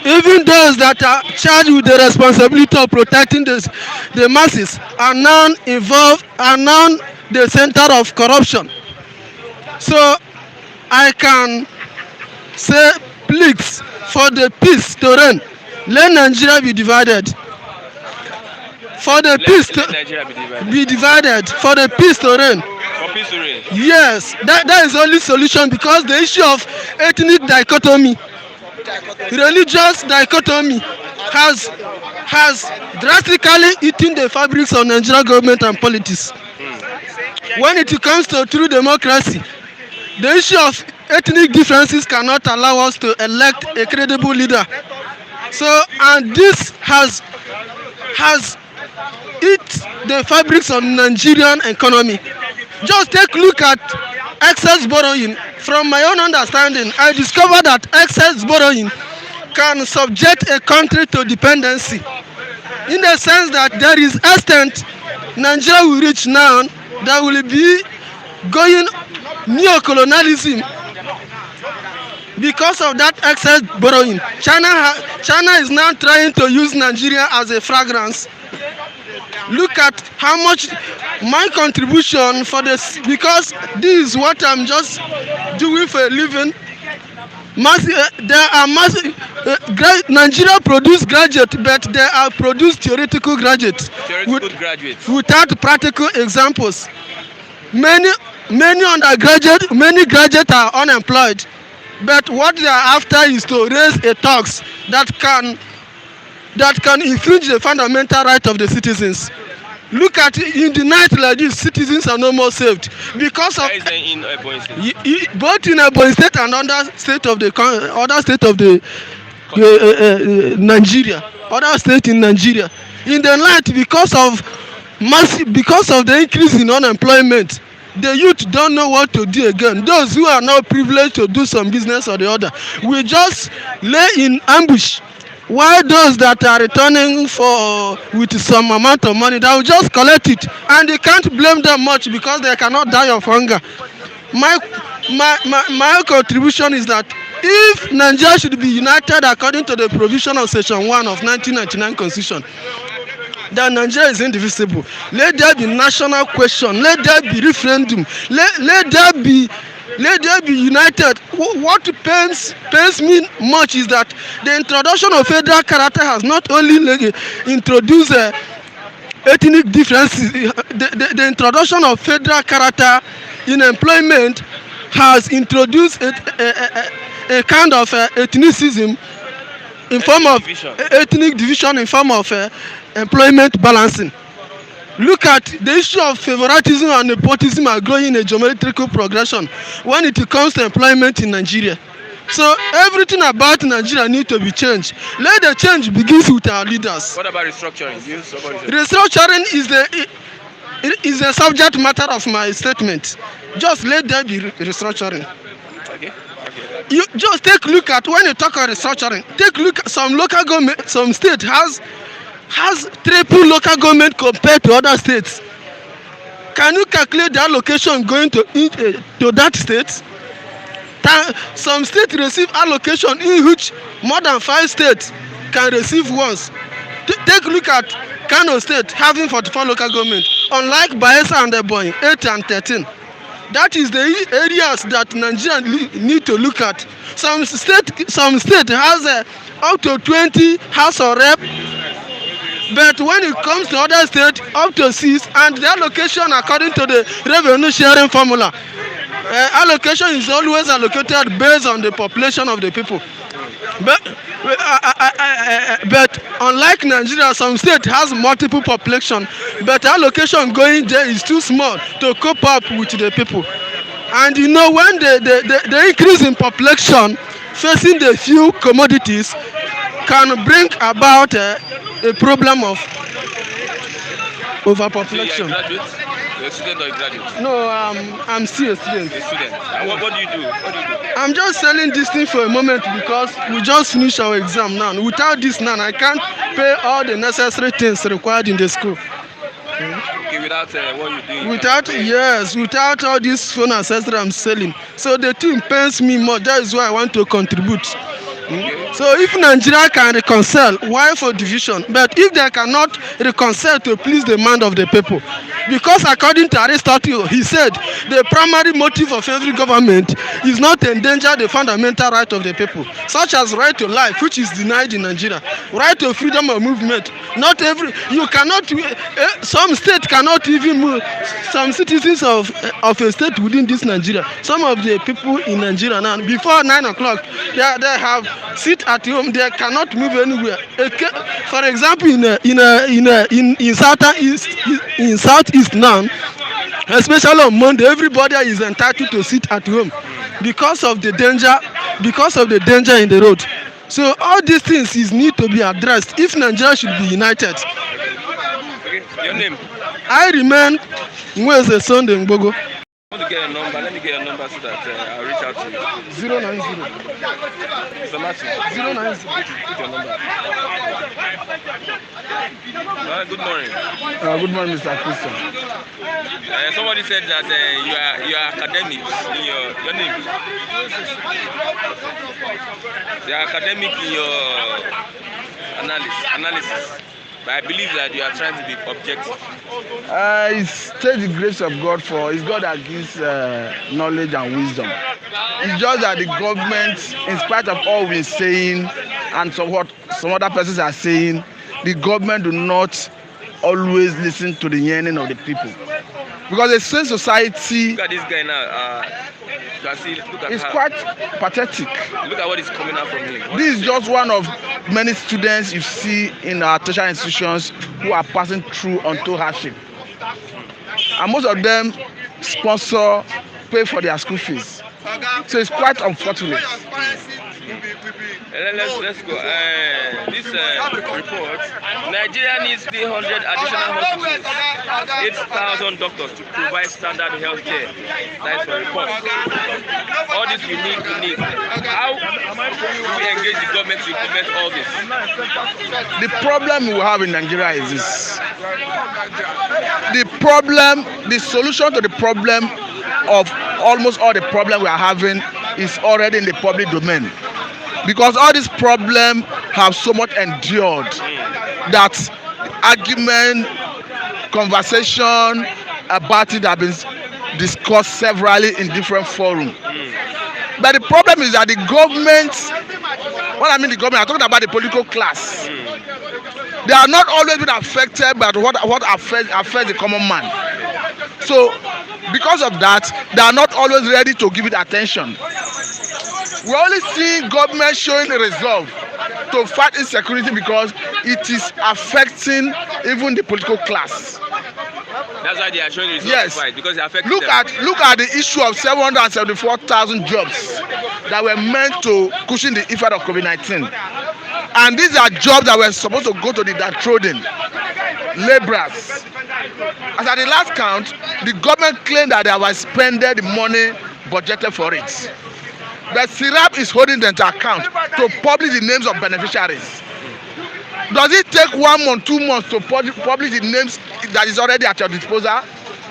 Even those that are charged with the responsibility of protecting the masses are now involved, are now the center of corruption. So I can say please for the peace to reign Let Nigeria be divided. For the peace Let to Nigeria be divided. be divided, for the peace to reign. For peace to reign. Yes, that is the only solution, because the issue of ethnic dichotomy, religious dichotomy has drastically eaten the fabrics of Nigerian government and politics. When it comes to true democracy, the issue of ethnic differences cannot allow us to elect a credible leader. So, and this has eat the fabrics of Nigerian economy. Just take a look at excess borrowing. From my own understanding, I discovered that excess borrowing can subject a country to dependency, in the sense that there is extent Nigeria will reach now that will be going neo-colonialism because of that excess borrowing. China is now trying to use Nigeria as a fragrance. Look at how much my contribution for this, because this is what I'm just doing for a living. There are Nigeria produce graduates, but there are produced theoretical graduates, Graduates. without practical examples. Many undergraduates, many graduates are unemployed, but what they are after is to raise a tax that can infringe the fundamental right of the citizens. Look at it, in the night like this, citizens are no more saved because of In Ebonyi State. both in Ebonyi State and other state of the Nigeria, other state in Nigeria. In the night, because of the increase in unemployment, the youth don't know what to do again. Those who are now privileged to do some business or the other will just lay in ambush, while those that are returning with some amount of money, they will just collect it, and you can't blame them much because they cannot die of hunger. My contribution is that if Nigeria should be united according to the provision of Section 1 of 1999 Constitution, that Nigeria is indivisible. Let there be national question. Let there be referendum. Let there be united. What pains me much is that the introduction of federal character has not only introduced ethnic differences. The introduction of federal character in employment has introduced a kind of ethnicism in form of ethnic division in form of employment balancing. Look at the issue of favoritism and nepotism are growing in a geometrical progression when it comes to employment in Nigeria. So everything about Nigeria needs to be changed. Let the change begin with our leaders. What about restructuring? Restructuring is the subject matter of my statement. Just let there be restructuring. Okay. You just take a look at when you talk about restructuring. Take a look at some local government, some state has triple local government compared to other states. Can you calculate the allocation going to that state? Some states receive allocation in which more than 5 states can receive once. Take a look at Kano state having 44 local government, unlike Bayelsa and Ebonyi 8 and 13. That is the areas that Nigeria need to look at. Some state has up to 20 House of Rep, but when it comes to other states, up to 6, and the allocation according to the revenue sharing formula, allocation is always allocated based on the population of the people. But unlike Nigeria, some state has multiple population, but allocation going there is too small to cope up with the people. And you know, when the increase in population facing the few commodities can bring about a problem of overpopulation. So you're a student or a graduate? No, I'm still a student. A student. And what do you do? I'm just selling this thing for a moment because we just finished our exam now. Without this now, I can't pay all the necessary things required in the school. Okay, without what you do? Without all this phone accessories I'm selling. So the thing pains me more. That is why I want to contribute. Okay. So if Nigeria can reconcile, why for division? But if they cannot reconcile to please the mind of the people, Because according to Aristotle, he said the primary motive of every government is not to endanger the fundamental right of the people, such as right to life, which is denied in Nigeria, right to freedom of movement. Not every, you cannot, some state cannot even move, some citizens of a state within this Nigeria, some of the people in Nigeria now, before 9 o'clock, they have sit at home, they cannot move anywhere. For example, in southeast now, especially on Monday, everybody is entitled to sit at home because of the danger in the road. So all these things need to be addressed if Nigeria should be united. Okay, your name? I remain Mweze Sunday Ngbogo. I want to get a number. Let me get a number so that I'll reach out to you. 090. Mr. Martin. 090. Put your number. Good morning. Good morning, Mr. Christian. Somebody said that you are academic in your name. You are academic in your analysis. But I believe that you are trying to be objective. It's take the grace of God it's God that gives knowledge and wisdom. It's just that the government, in spite of all we're saying and what some other persons are saying, the government do not always listen to the yearning of the people. Because a sane society, look at this guy now. It's quite pathetic. Look at what is coming out from him. This is just one of many students you see in our tertiary institutions who are passing through untold hardship. And most of them pay for their school fees. So it's quite unfortunate. Let's go. This report, Nigeria needs 300 additional hospitals, 8,000 doctors to provide standard health care. That's the report. All this we need. How do we engage the government to implement all this? The problem we have in Nigeria is this. The solution to the problem of almost all the problem we are having is already in the public domain. Because all these problems have so much endured that argument, conversation about it have been discussed severally in different forums. But the problem is that the government, when I mean the government, I'm talking about the political class. They are not always been affected by what affects the common man. So, because of that, they are not always ready to give it attention. We only see government showing a resolve to fight insecurity because it is affecting even the political class. That's why they are showing resolve to fight, because they are affecting Look at the issue of 774,000 jobs that were meant to cushion the effect of COVID-19. And these are jobs that were supposed to go to the downtrodden, laborers. As at the last count, the government claimed that they have expended the money budgeted for it. But SIRAP is holding them to account to publish the names of beneficiaries. Does it take 1 month, 2 months to publish the names that is already at your disposal?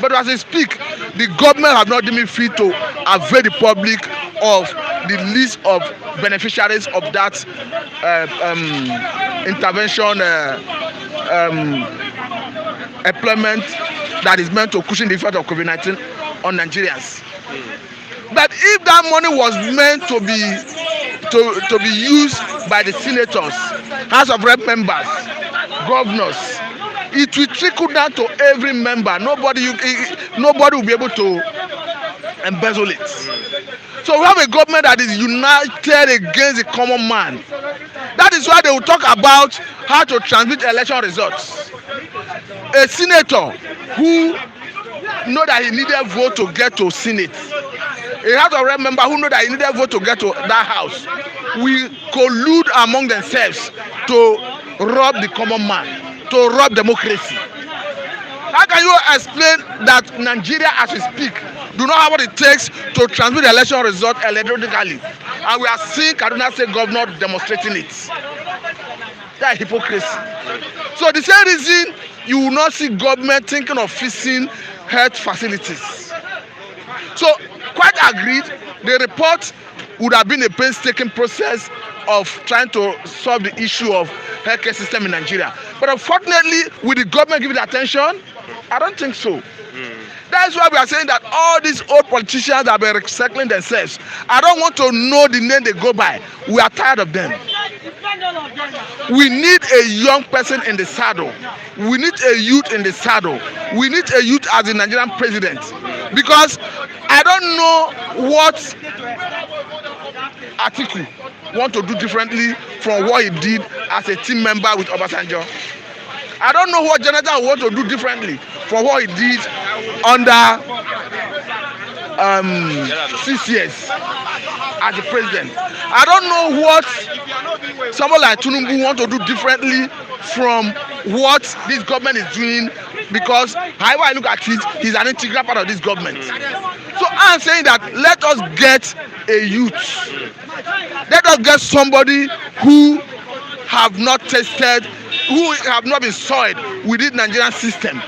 But as I speak, the government have not deemed fit to avail the public of the list of beneficiaries of that intervention employment that is meant to cushion the effect of COVID-19 on Nigerians. But if that money was meant to be used by the senators, House of Rep members, governors, it will trickle down to every member. Nobody will be able to embezzle it. So we have a government that is united against the common man. That is why they will talk about how to transmit election results. A senator who know that he needed vote to get to Senate, a House of Rep member who know that he needed vote to get to that house, will collude among themselves to rob the common man, to rob democracy. How can you explain that Nigeria, as we speak, do not have what it takes to transmit the election result electronically, and we are seeing Kaduna State governor demonstrating it? That is hypocrisy. So the same reason you will not see government thinking of fixing health facilities. So quite agreed, the report would have been a painstaking process of trying to solve the issue of healthcare system in Nigeria. But unfortunately, with the government giving attention, I don't think so. That's why we are saying that all these old politicians have been recycling themselves. I don't want to know the name they go by. We are tired of them. We need a young person in the saddle. We need a youth in the saddle. We need a youth as the Nigerian president. Because I don't know what Atiku want to do differently from what he did as a team member with Obasanjo. I don't know what Jonathan want to do differently from what he did under 6 years as the president. I don't know what someone like Tinubu want to do differently from what this government is doing, because however I look at it, he's an integral part of this government. So I'm saying that let us get a youth. Let us get somebody who have not tested, who have not been soiled within Nigerian system,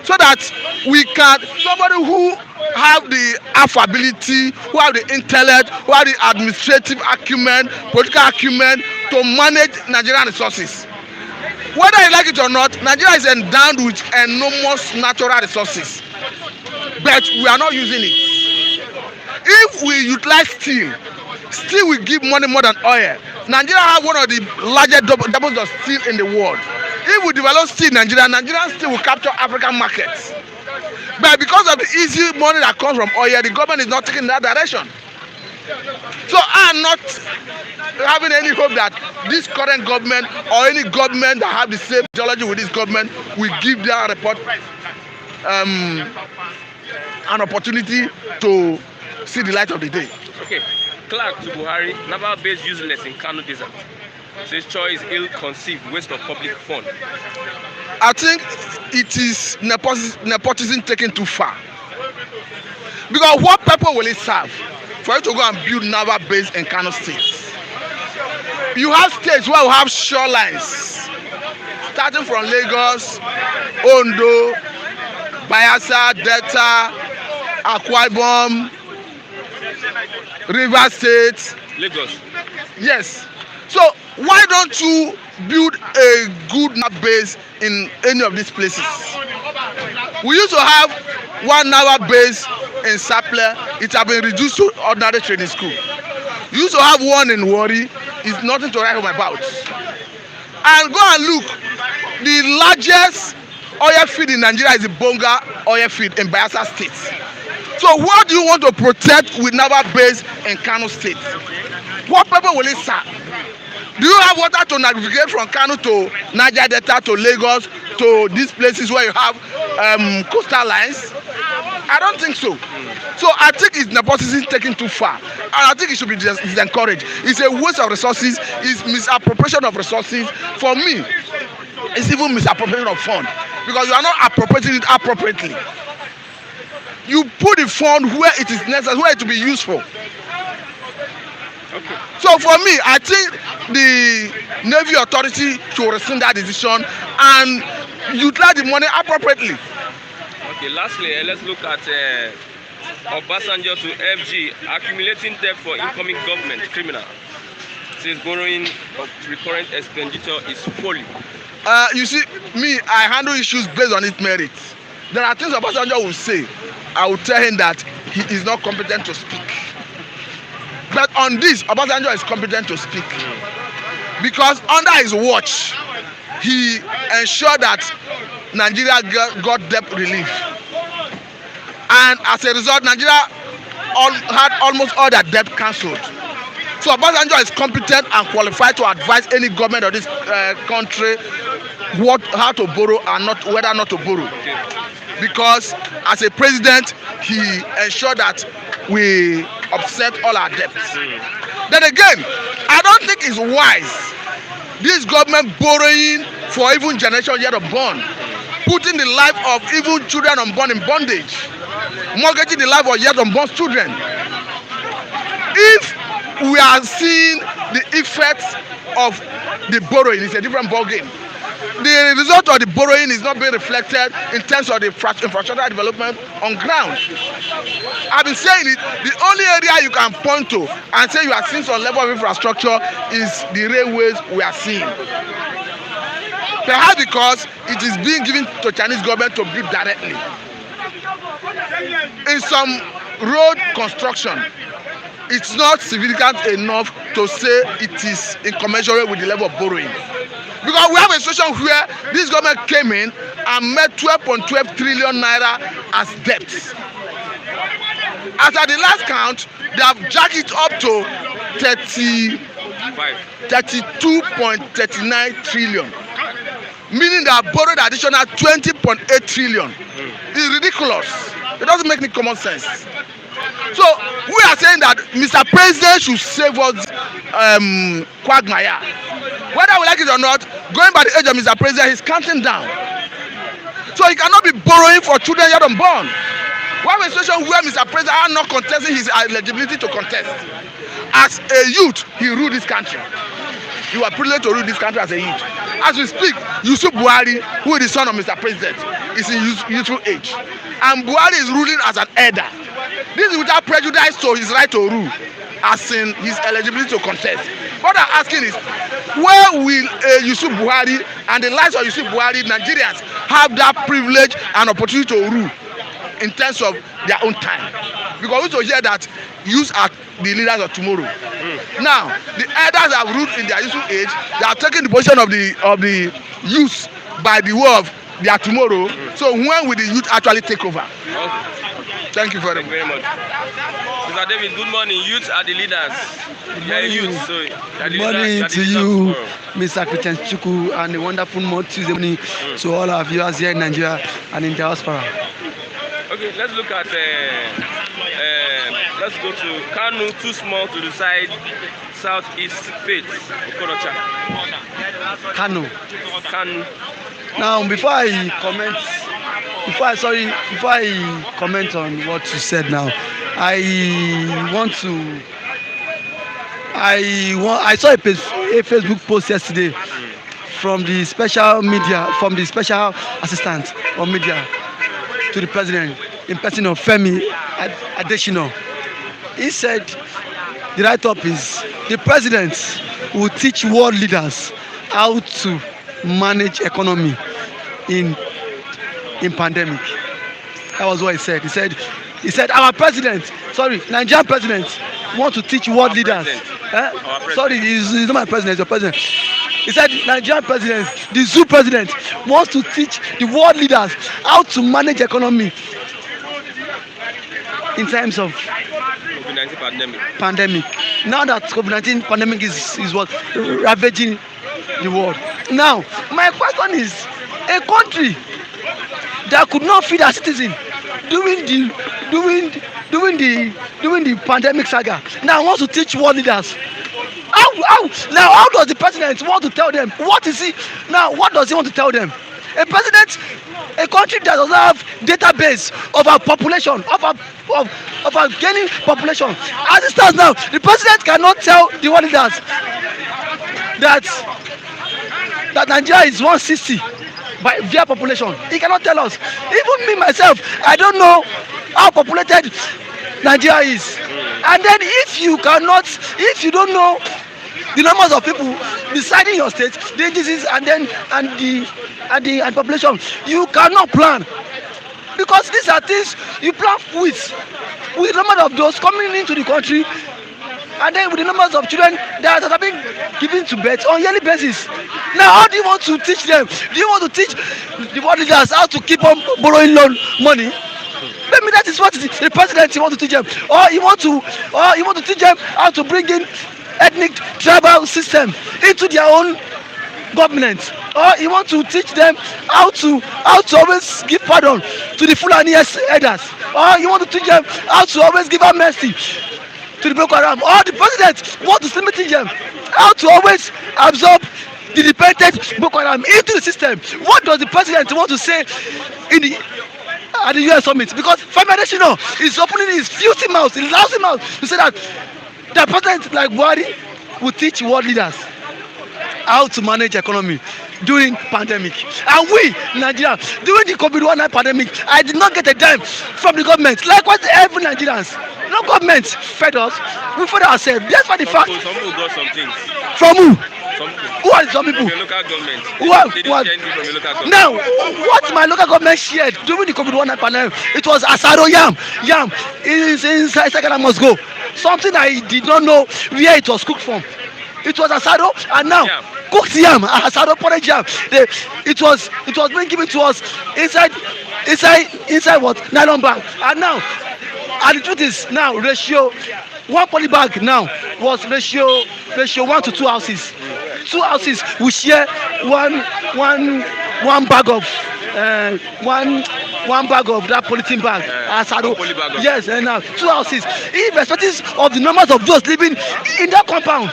so that we can, somebody who have the affability, who have the intellect, who have the administrative acumen, political acumen to manage Nigerian resources. Whether you like it or not, Nigeria is endowed with enormous natural resources, but we are not using it. If we utilize steel will give money more than oil. Nigeria have one of the largest deposits of steel in the world. If we develop steel in Nigeria, Nigerian steel will capture African markets. But because of the easy money that comes from oil, the government is not taking that direction. So I'm not having any hope that this current government or any government that have the same ideology with this government will give their report an opportunity to see the light of the day. Okay, Clark to Buhari, Naval base useless in Kano desert. Says choice ill-conceived waste of public fund. I think it is nepotism taken too far. Because what purpose will it serve for you to go and build naval base in Kano State? You have states where we have shorelines, starting from Lagos, Ondo, Bayelsa, Delta, Akwa Ibom, River State. Lagos. Yes. So why don't you build a good naval base in any of these places? We used to have one naval base in Sapele. It has been reduced to ordinary training school. We used to have one in Warri. It's nothing to write home about. And go and look. The largest oil field in Nigeria is the Bonga oil field in Bayelsa State. So what do you want to protect with naval base in Kano State? What purpose will it serve? Do you have water to navigate from Kano to Niger Delta to Lagos to these places where you have coastal lines? I don't think so. So I think it's nepotism taken too far, and I think it should be encouraged. It's a waste of resources. It's misappropriation of resources. For me, it's even misappropriation of fund, because you are not appropriating it appropriately. You put the fund where it is necessary, where it will be useful. Okay. So for me, I think the Navy authority should rescind that decision and utilize the money appropriately. Okay, lastly, let's look at Obasanjo to FG, accumulating debt for incoming government, criminal. Says borrowing of recurrent expenditure is folly. You see, me, I handle issues based on its merits. There are things Obasanjo will say. I will tell him that he is not competent to speak. But on this, Obasanjo is competent to speak. Because under his watch, he ensured that Nigeria got debt relief. And as a result, Nigeria had almost all their debt cancelled. So Obasanjo is competent and qualified to advise any government of this country how to borrow and whether not to borrow. Because as a president, he ensured that we offset all our debts. Then again, I don't think it's wise, this government borrowing for even generation yet unborn, putting the life of even children unborn in bondage, mortgaging the life of yet unborn children. If we are seeing the effects of the borrowing, it's a different ballgame. The result of the borrowing is not being reflected in terms of the infrastructure development on ground. I've been saying it, the only area you can point to and say you are seeing some level of infrastructure is the railways we are seeing. Perhaps because it is being given to Chinese government to build directly. In some road construction, it's not significant enough to say it is incommensurate with the level of borrowing. Because we have a situation where this government came in and made 12.12 trillion naira as debts. As at the last count, they have jacked it up to 32.39 trillion, meaning they have borrowed additional 20.8 trillion. It's ridiculous. It doesn't make any common sense. So we are saying that Mr. President should save us quagmire. Whether we like it or not, going by the age of Mr. President, he's counting down. So he cannot be borrowing for children yet unborn. We have a situation where Mr. President are not contesting his eligibility to contest. As a youth, he ruled this country. You are privileged to rule this country as a youth. As we speak, Yusuf Buhari, who is the son of Mr. President, is in youthful age. And Buhari is ruling as an elder. This is without prejudice to his right to rule, as in his eligibility to contest. What I'm asking is, where will Yusuf Buhari and the likes of Yusuf Buhari, Nigerians, have that privilege and opportunity to rule in terms of their own time? Because we also hear that youths are the leaders of tomorrow. Now, the elders have ruled in their youthful age. They are taking the position of the youth by the way of their tomorrow. So when will the youth actually take over? Thank you very much. Mr. David, good morning. Youth are the leaders. Good morning to you, Mr. Christian Chuku, and a wonderful Tuesday morning to all our viewers here in Nigeria and in diaspora. Okay, let's look at, let's go to Kano, too small to decide Southeast Fate, Okorocha. Kano. Kano. Now, before I comment on what you said now, I saw a Facebook post yesterday from the special assistant of media to the president in person of Femi Adesina. He said the write-up is the president will teach world leaders how to manage economy in pandemic. That was what he said. He said Nigerian president want to teach world leaders. Sorry, he's not my president, he's your president. He said Nigerian president, the zoo president, wants to teach the world leaders how to manage economy in terms of COVID-19 pandemic. Now that COVID-19 pandemic is what ravaging the world. Now, my question is, a country that could not feed our citizens during the pandemic saga now wants to teach world leaders. How does the president want to tell them? What does he want to tell them? A country that doesn't have database of our population, of our gaining population. As it stands now, the president cannot tell the world leaders that Nigeria is 160 via population. He cannot tell us. Even me myself, I don't know how populated Nigeria is. And then if you don't know the numbers of people deciding your state, the disease and the population, you cannot plan. Because these are things you plan with the number of those coming into the country, and then with the numbers of children that are being given to birth on yearly basis. Now, how do you want to teach them? Do you want to teach the world leaders how to keep on borrowing loan money? Maybe that is what the president wants to teach them, or he want to teach them how to bring in ethnic tribal system into their own government, or he want to teach them how to always give pardon to the Fulani elders, or he want to teach them how to always give mercy to the Boko Haram, or the president want to simply teach them how to always absorb the dependent Boko Haram into the system. What does the president want to say at the US summit? Because Femi Adesina is opening his filthy mouth, his lousy mouth to say that the president like Buhari will teach world leaders how to manage economy during pandemic. And we, Nigeria, during the COVID-19 pandemic, I did not get a dime from the government. Likewise, every Nigerians. No government fed us. We fed ourselves. That's why the fact. Some people got some things. From who? Some people. Who are some people? From your local government. Who are They what? didn't change it from your local government. Now, what my local government shared during the COVID-19 pandemic, it was asaro yam. Yam inside second I must go. Something I did not know where it was cooked from. It was asaro, and now cooked yam, asaro porridge yam. It was being given to us inside what nylon bag, and now, and the truth is now ratio. One poly bag now was ratio 1 to 2 houses. 2 houses we share one bag of one bag of that polythene bag. Yes, and now 2 houses. Irrespective of the numbers of those living in that compound.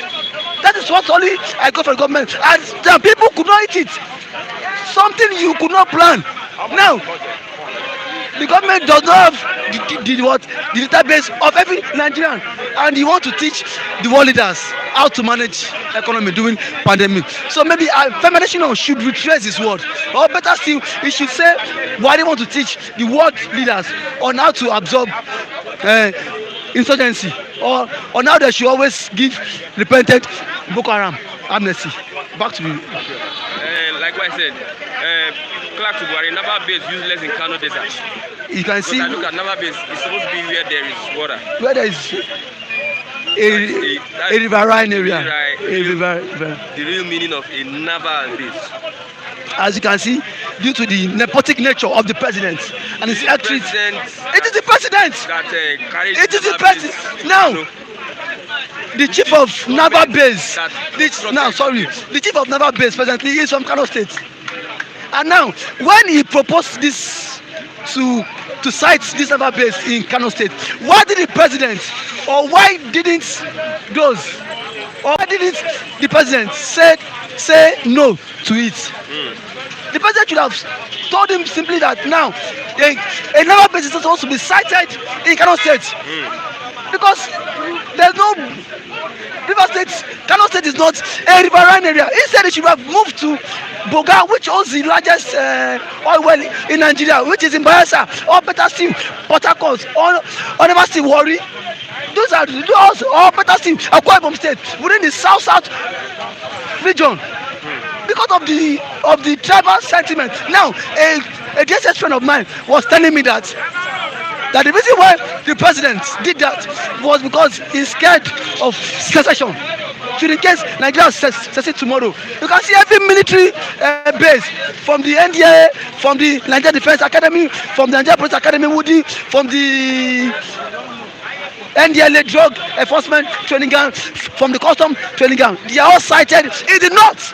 That is what only I got from the government, and the people could not eat it. Something you could not plan. Now, the government does not have the database of every Nigerian, and you want to teach the world leaders how to manage economy during pandemic. So maybe Federation should retrace his word, or better still, he should say why they want to teach the world leaders on how to absorb insurgency, or on how they should always give repentant Boko Haram amnesty. Back to you. Like what I said, Clark to Buhari, Naval base useless in Kano desert. You can see. I look at Naval base, it's supposed to be where there is water. Where there is a riverine area. The real meaning of a naval base. As you can see, due to the nepotic nature of the president and his actions, it is the president. It is the president. Now, the chief of naval base. The chief of naval base presently is from Kano State. And now, when he proposed this to site this naval base in Kano State, why did the president, or why didn't the president say no to it? The president should have told him simply that now a naval base is supposed to be sited in Kano State, because there's no River State. Kano State is not a riverine area. Instead, it should have moved to Boga, which owns the largest oil well in Nigeria, which is in Bayelsa, or better still, Port Harcourt, or never still Warri. Those are those, or better still, Akwa Ibom State, within the south region. Because of the tribal sentiment. Now, a DSS friend of mine was telling me that the reason why the president did that was because he's scared of secession. So in case Nigeria secede tomorrow, you can see every military base, from the NDA, from the Nigeria Defense Academy, from the Nigeria Police Academy, Woody, from the NDLA drug enforcement training ground, from the custom training ground. They are all sited in the north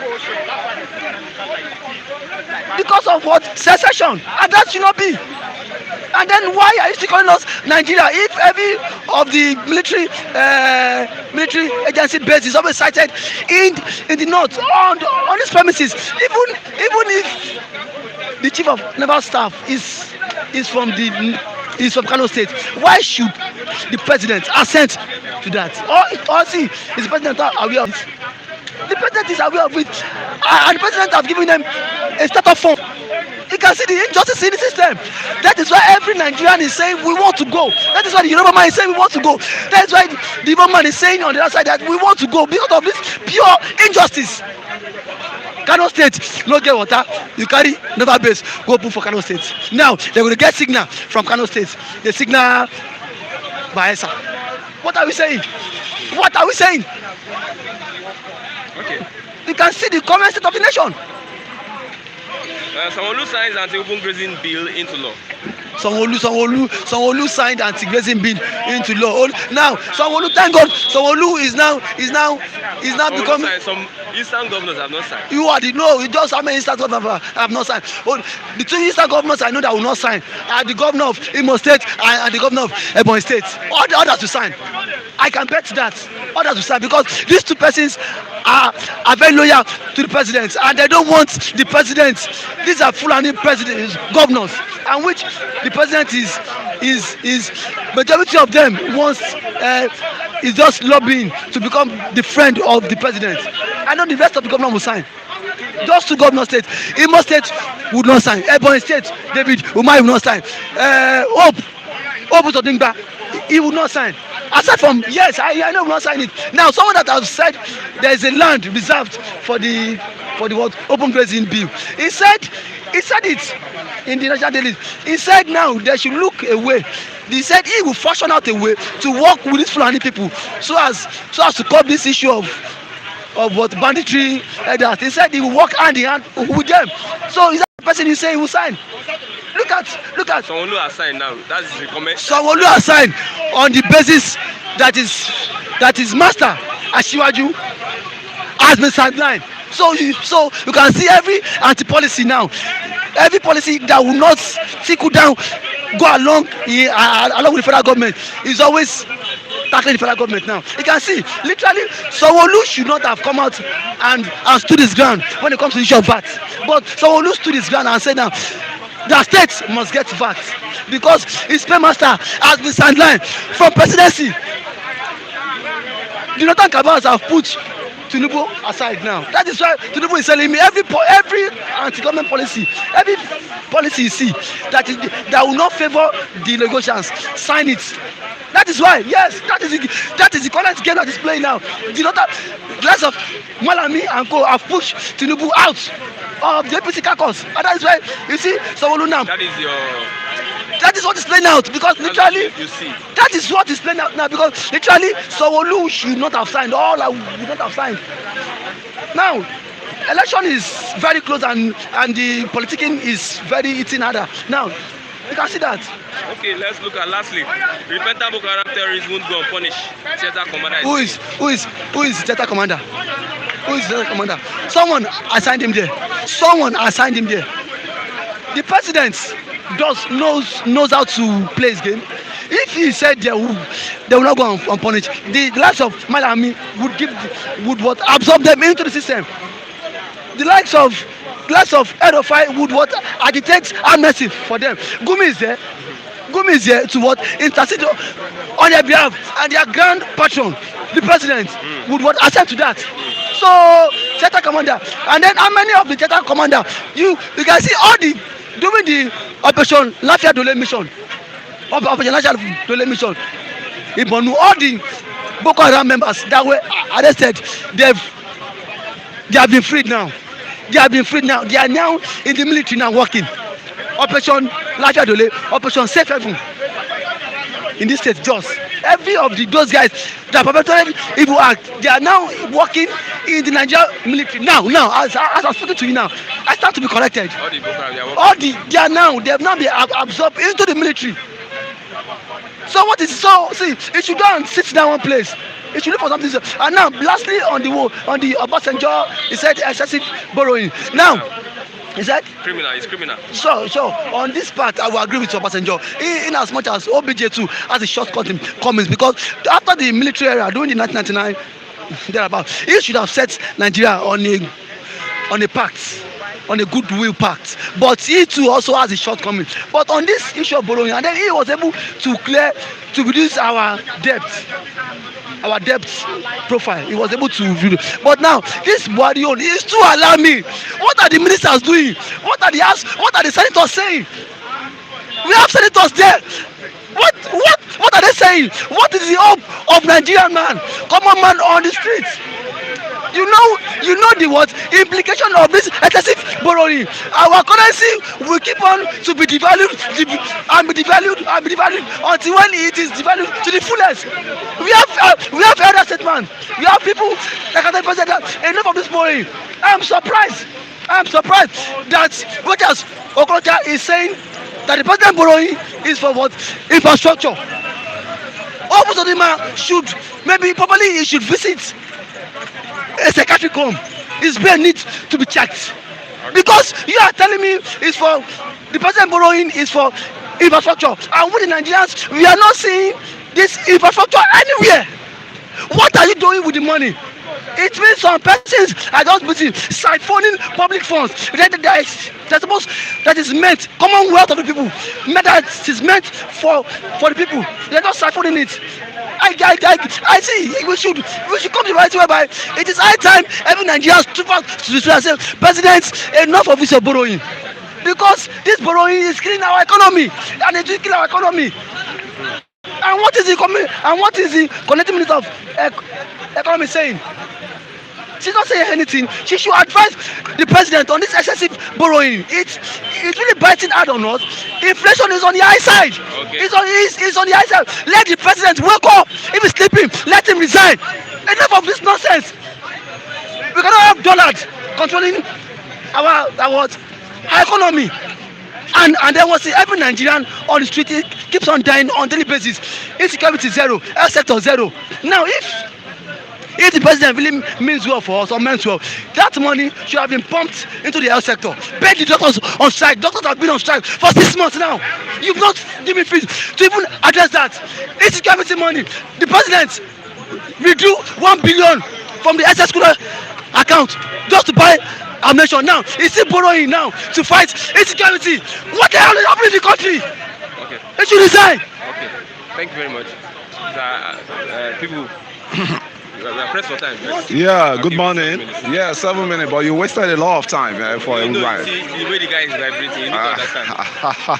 because of what? Secession. And that should not be. And then why are you still calling us Nigeria if every of the military agency base is always sited in the north on these premises? Even if the chief of naval staff is from Kano State, why should the president assent to that? Or see, is the president aware of it? The president is aware of it, and the president has given them a startup form. You can see the injustice in the system. That is why every Nigerian is saying we want to go. That is why the Yoruba man is saying we want to go. That is why the Igbo man is saying on the other side that we want to go because of this pure injustice. Kano State no get water, you carry naval base go put for Kano State. Now they will get signal from Kano State. The signal Bayelsa. What are we saying? What are we saying? Okay. You can see the current state of the nation. Sanwo-Olu signs anti-open grazing bill into law. Sanwo-Olu signed anti-grazing bill into law. Now, Sanwo-Olu, thank God, Sanwo-Olu is now becoming. Some eastern governors have not signed. You just how many eastern governors have not signed? The two eastern governors I know that will not sign are the governor of Imo State and the governor of Ebonyi State. All the others to sign. I can bet that others to sign because these two persons are very loyal to the president and they don't want the president. These are Fulani governors, and which the president is majority of them wants is just lobbying to become the friend of the president. I know the rest of the governor will sign. Just two governor states. Imo State would not sign. Ebonyi State, David Umahi will not sign. Hope Odingba, he would not sign. Aside from yes, I know we not sign it. Now someone that have said there is a land reserved for the what open grazing bill. He said it in the national daily. He said now they should look away. He said he will fashion out a way to work with these Fulani people so as to curb this issue of what banditry like that. He said he will work hand in hand with them. So is that the person you say he will sign? Look at. Sanwo-Olu has signed now. That's his recommend. Sanwo-Olu has signed on the basis that is master Asiwaju has been sidelined. So you can see every anti-policy now, every policy that will not trickle down, go along with the federal government is always tackling the federal government now. You can see literally Sanwo-Olu should not have come out and stood his ground when it comes to the issue of VAT. But Sanwo-Olu stood his ground and said now the states must get VAT because his paymaster has been sidelined from presidency. The Northern Cabals have put Tinubu aside now. That is why Tinubu is telling me every anti-government policy, every policy you see that will not favor the negotiations, sign it. That is why, yes, that is the current game that is playing now. The rest of Malami and co have pushed Tinubu out of the APC caucus, and that is why you see Sanwo-Olu now. That is what is playing out because literally that is what is playing out now because literally Sanwo-Olu should not have signed. All I would not have signed. Now, election is very close and the politicking is very eating harder. Now, you can see that. Okay, let's look at lastly. Repentant Boko Haram terrorists won't go unpunished. Theater commander. Who is theater commander? Who is theater commander? Someone assigned him there. The president knows how to play his game. If he said they will not go unpunished, the likes of Malami would absorb them into the system. The likes of Erofai would agitate amnesty for them. Gumi is there to intercede on their behalf, and their grand patron, the president, would accept to that. So theater commander, and then how many of the theater commander you can see all during the Operation Lafia Dole mission, Ibonu, all the Boko Haram members that were arrested, they have been freed now. They are now in the military now working. Operation Lafia Dole, Operation Safe Haven. In this state, just every of those guys that perpetrated evil act, they are now working in the Nigerian military. Now, as I'm speaking to you now, I start to be corrected. They have now been absorbed into the military. So see, it should go and sit down one place. It should look for something. And now, lastly, on the Obasanjo, he said excessive borrowing. Now, he said it's criminal. So on this part, I will agree with Obasanjo. In as much as OBJ2 has a shortcut in comments, because after the military era during the 1999 thereabout, he should have set Nigeria on a pact, on a goodwill pact. But he too also has a shortcoming. But on this issue of borrowing, and then he was able to reduce our debt profile. He was able to do it. But now this Buhari is too alarming. What are the ministers doing? What are the senators saying? We have senators there. What are they saying? What is the hope of Nigerian man, common man on the streets? You know the implication of this excessive borrowing. Our currency will keep on to be devalued and be devalued until when it is devalued to the fullest. We have elder statesmen. We have people like the president. Enough of this borrowing. I'm surprised that Reuters Okorocha is saying that the president borrowing is for what? Infrastructure. Obusodima he should visit a psychiatric home. His brain needs to be checked. Because you are telling me it's for the president borrowing is for infrastructure, and with the Nigerians we are not seeing this infrastructure anywhere. What are you doing with the money? It means some persons are just busy siphoning public funds that is meant commonwealth of the people, that is meant for the people. They are not siphoning it. I see we should come to the right whereby it is high time every Nigerian to say, President, enough of this borrowing, because this borrowing is killing our economy, and it will kill our economy. And what is the connecting minister of economy saying? She's not saying anything. She should advise the president on this excessive borrowing. It's really biting hard on us. Inflation is on the high side. Okay. It's on the high side. Let the president wake up. If he's sleeping, let him resign. Enough of this nonsense. We cannot have dollars controlling our economy. And then we see every Nigerian on the street keeps on dying on daily basis. Insecurity zero, health sector zero. Now if the president really means well for us or means well, that money should have been pumped into the health sector. Pay the doctors on strike. Doctors have been on strike for 6 months now. You've not given fees to even address that. Insecurity money. The president withdrew 1 billion from the SS school account just to buy ammunition. Now he's still borrowing now to fight insecurity. What the hell is happening in the country? Okay. He should resign. Okay. Thank you very much. People. We are pressed for time. Right? Yeah, good morning. Yeah, 7 minutes, but you wasted a lot of time for a while. See, the way the guy is vibrating, you need to understand.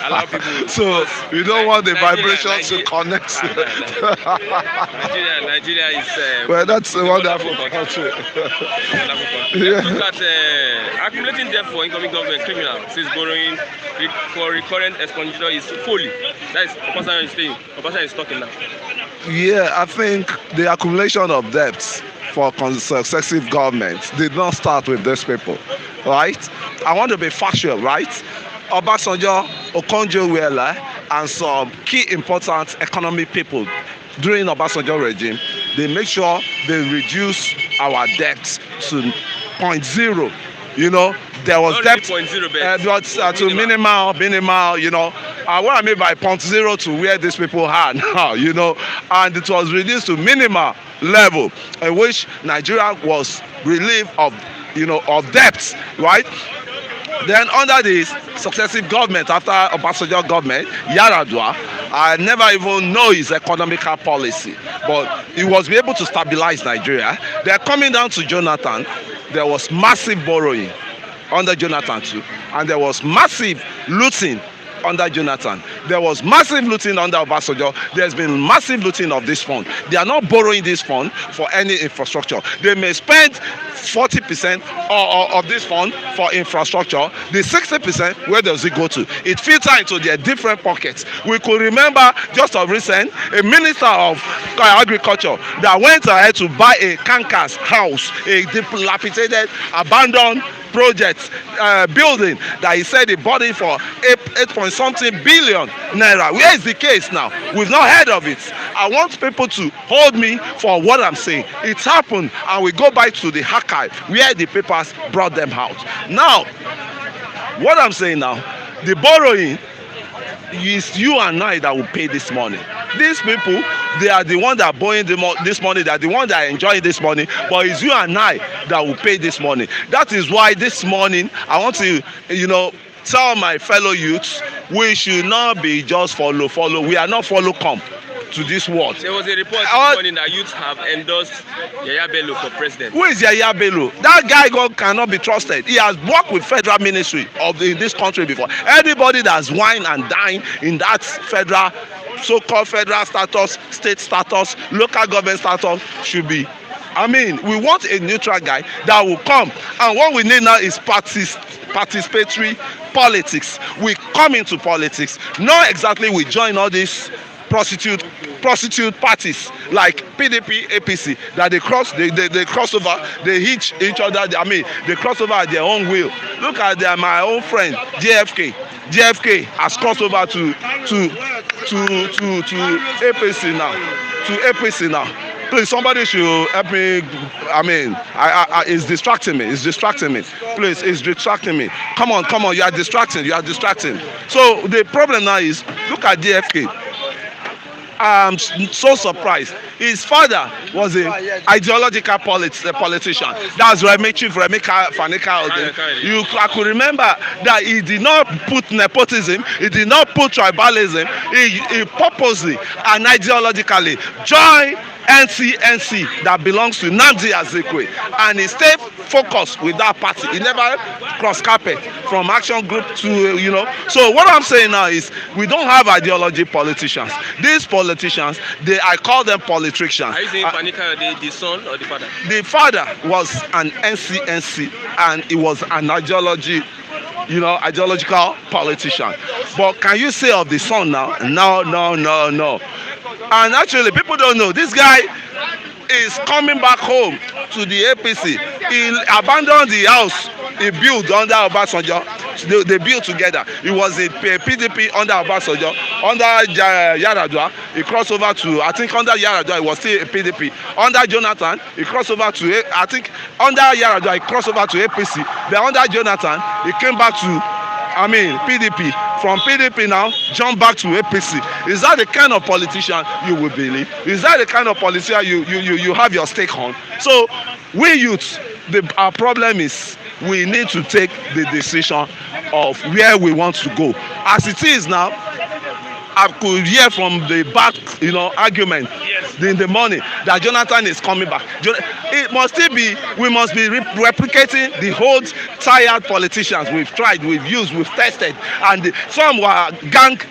Allow people. So you don't want the vibration to connect. Nigeria is. Well, that's a wonderful country. Let's look at accumulating debt for incoming government criminal since borrowing for recurrent expenditure is folly. That is Obasanjo is saying. Obasanjo is talking now. Yeah, I think the accumulation of debts for successive governments did not start with these people, right? I want to be factual, right? Obasanjo, Okonjo-Iweala, and some key important economic people during Obasanjo regime, they make sure they reduce our debts to 0.0. You know, there was not debt really 0.0, but to minimal, you know. What I mean by 0.0 to where these people are now, you know, and it was reduced to minimal level in which Nigeria was relieved of, you know, of debts, right? Then under the successive government after Obasanjo government, Yaradua, I never even know his economical policy, but he was able to stabilize Nigeria. They're coming down to Jonathan. There was massive borrowing under Jonathan too, and there was massive looting under Jonathan. There was massive looting under Obasanjo. There's been massive looting of this fund. They are not borrowing this fund for any infrastructure. They may spend 40% of this fund for infrastructure. The 60%, where does it go to? It filters into their different pockets. We could remember just of recent a minister of agriculture that went ahead to buy a Kankas house, a dilapidated, abandoned project building that he said he bought it for 8.something billion naira. Where is the case now? We've not heard of it. I want people to hold me for what I'm saying. It happened, and we go back to the archive where the papers brought them out. Now, what I'm saying now, the borrowing is you and I that will pay this money. These people, they are the one that are borrowing this money, they are the one that are enjoying this money, but it's you and I that will pay this money. That is why this morning I want to, you know, tell my fellow youths, we should not be just follow. We are not follow come to this world. There was a report this morning that youths have endorsed Yaya Bello for president. Who is Yaya Bello? That guy cannot be trusted. He has worked with federal ministry in this country before. Anybody that's wine and dine in that federal, so-called federal status, state status, local government status should be. I mean, we want a neutral guy that will come, and what we need now is participatory politics. We come into politics, not exactly we join all these prostitute parties like PDP, APC that they cross over, they hit each other. I mean, they cross over at their own will. Look at my own friend JFK. JFK has crossed over to APC now. To APC now. Please, somebody should help me. I mean, it's distracting me. Please, it's distracting me. Come on, you are distracting. So the problem now is, look at JFK. I'm so surprised. His father was an ideological politician. That's Chief Remeka Fanika. I could remember that he did not put nepotism, he did not put tribalism, he purposely and ideologically joined NCNC that belongs to Nnamdi Azikiwe, and he stayed focused with that party. He never cross carpet from action group to So what I'm saying now is we don't have ideology politicians. These politicians, I call them politicians. Are you saying Panika, the son or the father? The father was an NCNC and he was an ideological politician. But can you say of the son now? No. And actually, people don't know. This guy is coming back home to the APC. He abandoned the house he built under Obasanjo. They built together. He was a PDP under Obasanjo. Under Yaradua, he crossed over to, I think under Yaradua, he was still a PDP. Under Jonathan, he crossed over to, I think under Yaradua, he crossed over to APC. Then under Jonathan, he came back to, PDP. From PDP now, jump back to APC. Is that the kind of politician you will believe? Is that the kind of politician you have your stake on? So, we youths, our problem is we need to take the decision of where we want to go. As it is now, I could hear from the back, argument in the morning that Jonathan is coming back. It must still be, we must be replicating the old tired politicians we've tried, we've used, we've tested, and some were gag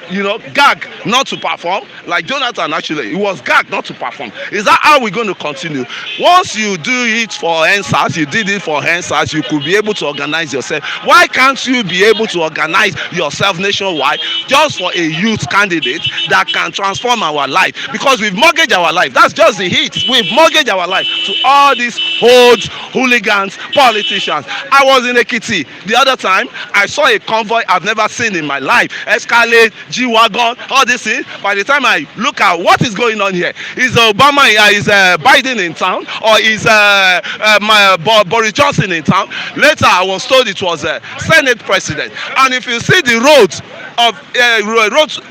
not to perform. Like Jonathan, actually, he was gag not to perform. Is that how we're going to continue? Once you do it for NSAS, you did it for NSAS, you could be able to organize yourself. Why can't you be able to organize yourself nationwide just for a youth candidate that can transform our life? Because we've mortgaged our life. That's just the hit. We've mortgaged our life to all these old hooligans, politicians. I was in Ekiti the other time. I saw a convoy I've never seen in my life. Escalade, G-Wagon, all this thing. By the time I look at what is going on here, is Obama, is Biden in town, or is Boris Johnson in town? Later I was told it was a Senate president. And if you see the roads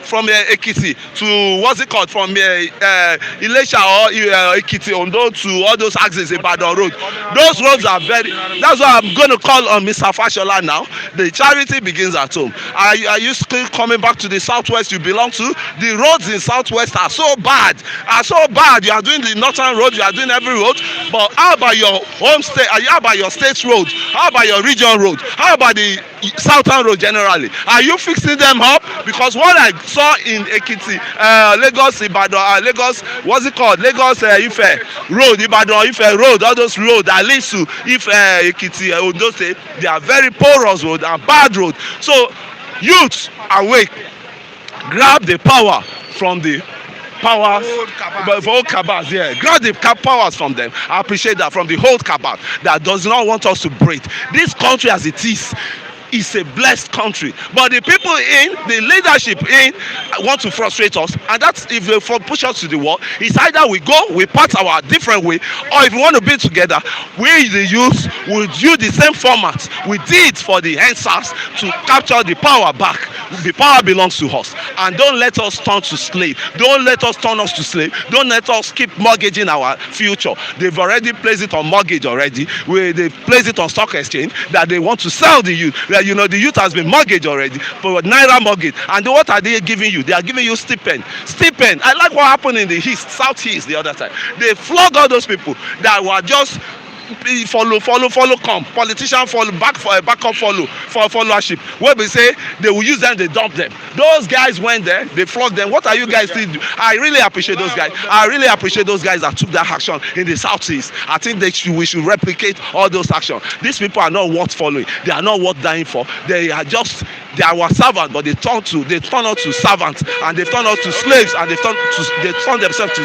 from Ekiti to what's it called, from Ilesha or Ekiti Ondo to all those axes Ibadan road, those roads are that's why I'm going to call on Mr. Fashola now. The charity begins at home. Are you still coming back to the southwest you belong to? The roads in southwest are so bad. You are doing the northern road, you are doing every road, but how about your home state? How about your state road? How about your region road? How about the southern road generally? Are you fixing them up? Because what I saw in Ekiti, Lagos, Ibadan, Lagos, what's it called? Lagos Ife road, Ibadan Ife road, all those roads that leads to Ife, Ekiti, Ondo State, they are very porous road and bad road. So, youth, awake, grab the power from the powers, old cabals, grab the powers from them. I appreciate that, from the old cabal that does not want us to breathe. This country as it is a blessed country, but the people in the leadership want to frustrate us, and that's if they push us to the wall. It's either we go, we part our different way, or if we want to be together, we the youth will use the same format we did for the NSAS to capture the power back. The power belongs to us, and don't let us turn to slave. Don't let us turn us to slave. Don't let us keep mortgaging our future. They've already placed it on mortgage already. They've placed it on stock exchange that they want to sell the youth. The youth has been mortgaged already for Naira mortgage. And what are they giving you? They are giving you stipend. I like what happened in the southeast the other time. They flog all those people that were just follow come. Politician follow back for a backup followership. Where we say they will use them, they dump them. Those guys went there, they flogged them. What are you guys still doing? I really appreciate those guys. I really appreciate those guys that took that action in the southeast. I think we should replicate all those actions. These people are not worth following. They are not worth dying for. They are our servants, but they turn out to servants, and they turn out to slaves, and they turn themselves to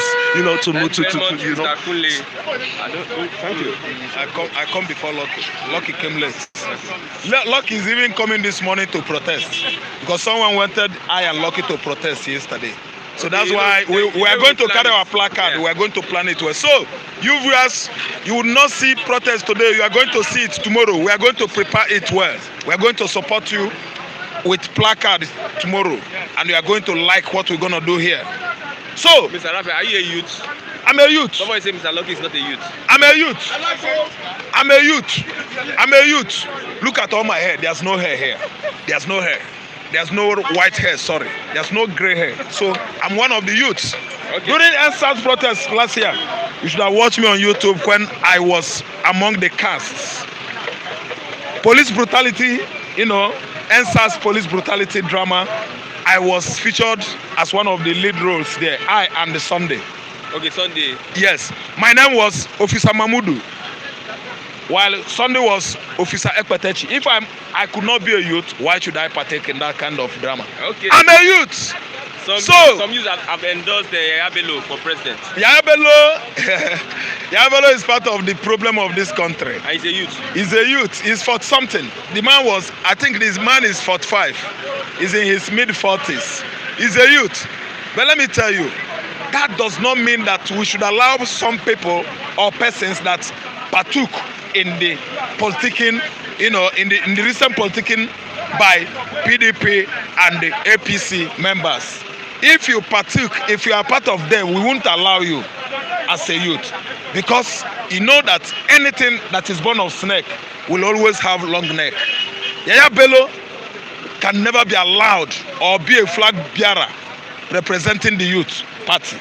Thank you. I come before Lucky. Lucky came late. Lucky is even coming this morning to protest because someone wanted I and Lucky to protest yesterday. So that's why we are going to carry our placard. We are going to plan it well. So you viewers, you will not see protest today. You are going to see it tomorrow. We are going to prepare it well. We are going to support you with placard tomorrow, and we are going to like what we're going to do here. So, Mr. Rafi, are you a youth? I'm a youth. Somebody say Mr. Lucky is not a youth. I'm a youth. I'm a youth. I'm a youth. Look at all my hair. There's no hair here. There's no hair. There's no white hair, sorry. There's no gray hair. So I'm one of the youths. Okay. During NSAS protest last year, you should have watched me on YouTube when I was among the casts. Police brutality, NSAS police brutality drama. I was featured as one of the lead roles there. I and the Sunday. Okay, Sunday. Yes, my name was Officer Mahmudu, while Sunday was Officer Ekpetechi. If I could not be a youth, why should I partake in that kind of drama? Okay. I'm a youth. Some youths have endorsed Yaya Bello for president. Yaya Bello is part of the problem of this country. And he's a youth. He's a youth. He's fought something. I think this man is 45. He's in his mid-40s. He's a youth. But let me tell you, that does not mean that we should allow some people or persons that partook in the politicking, in the recent politicking by PDP and the APC members. If you partook, if you are part of them, we won't allow you as a youth, because you know that anything that is born of snake will always have long neck. Yaya Bello can never be allowed or be a flag bearer representing the youth party.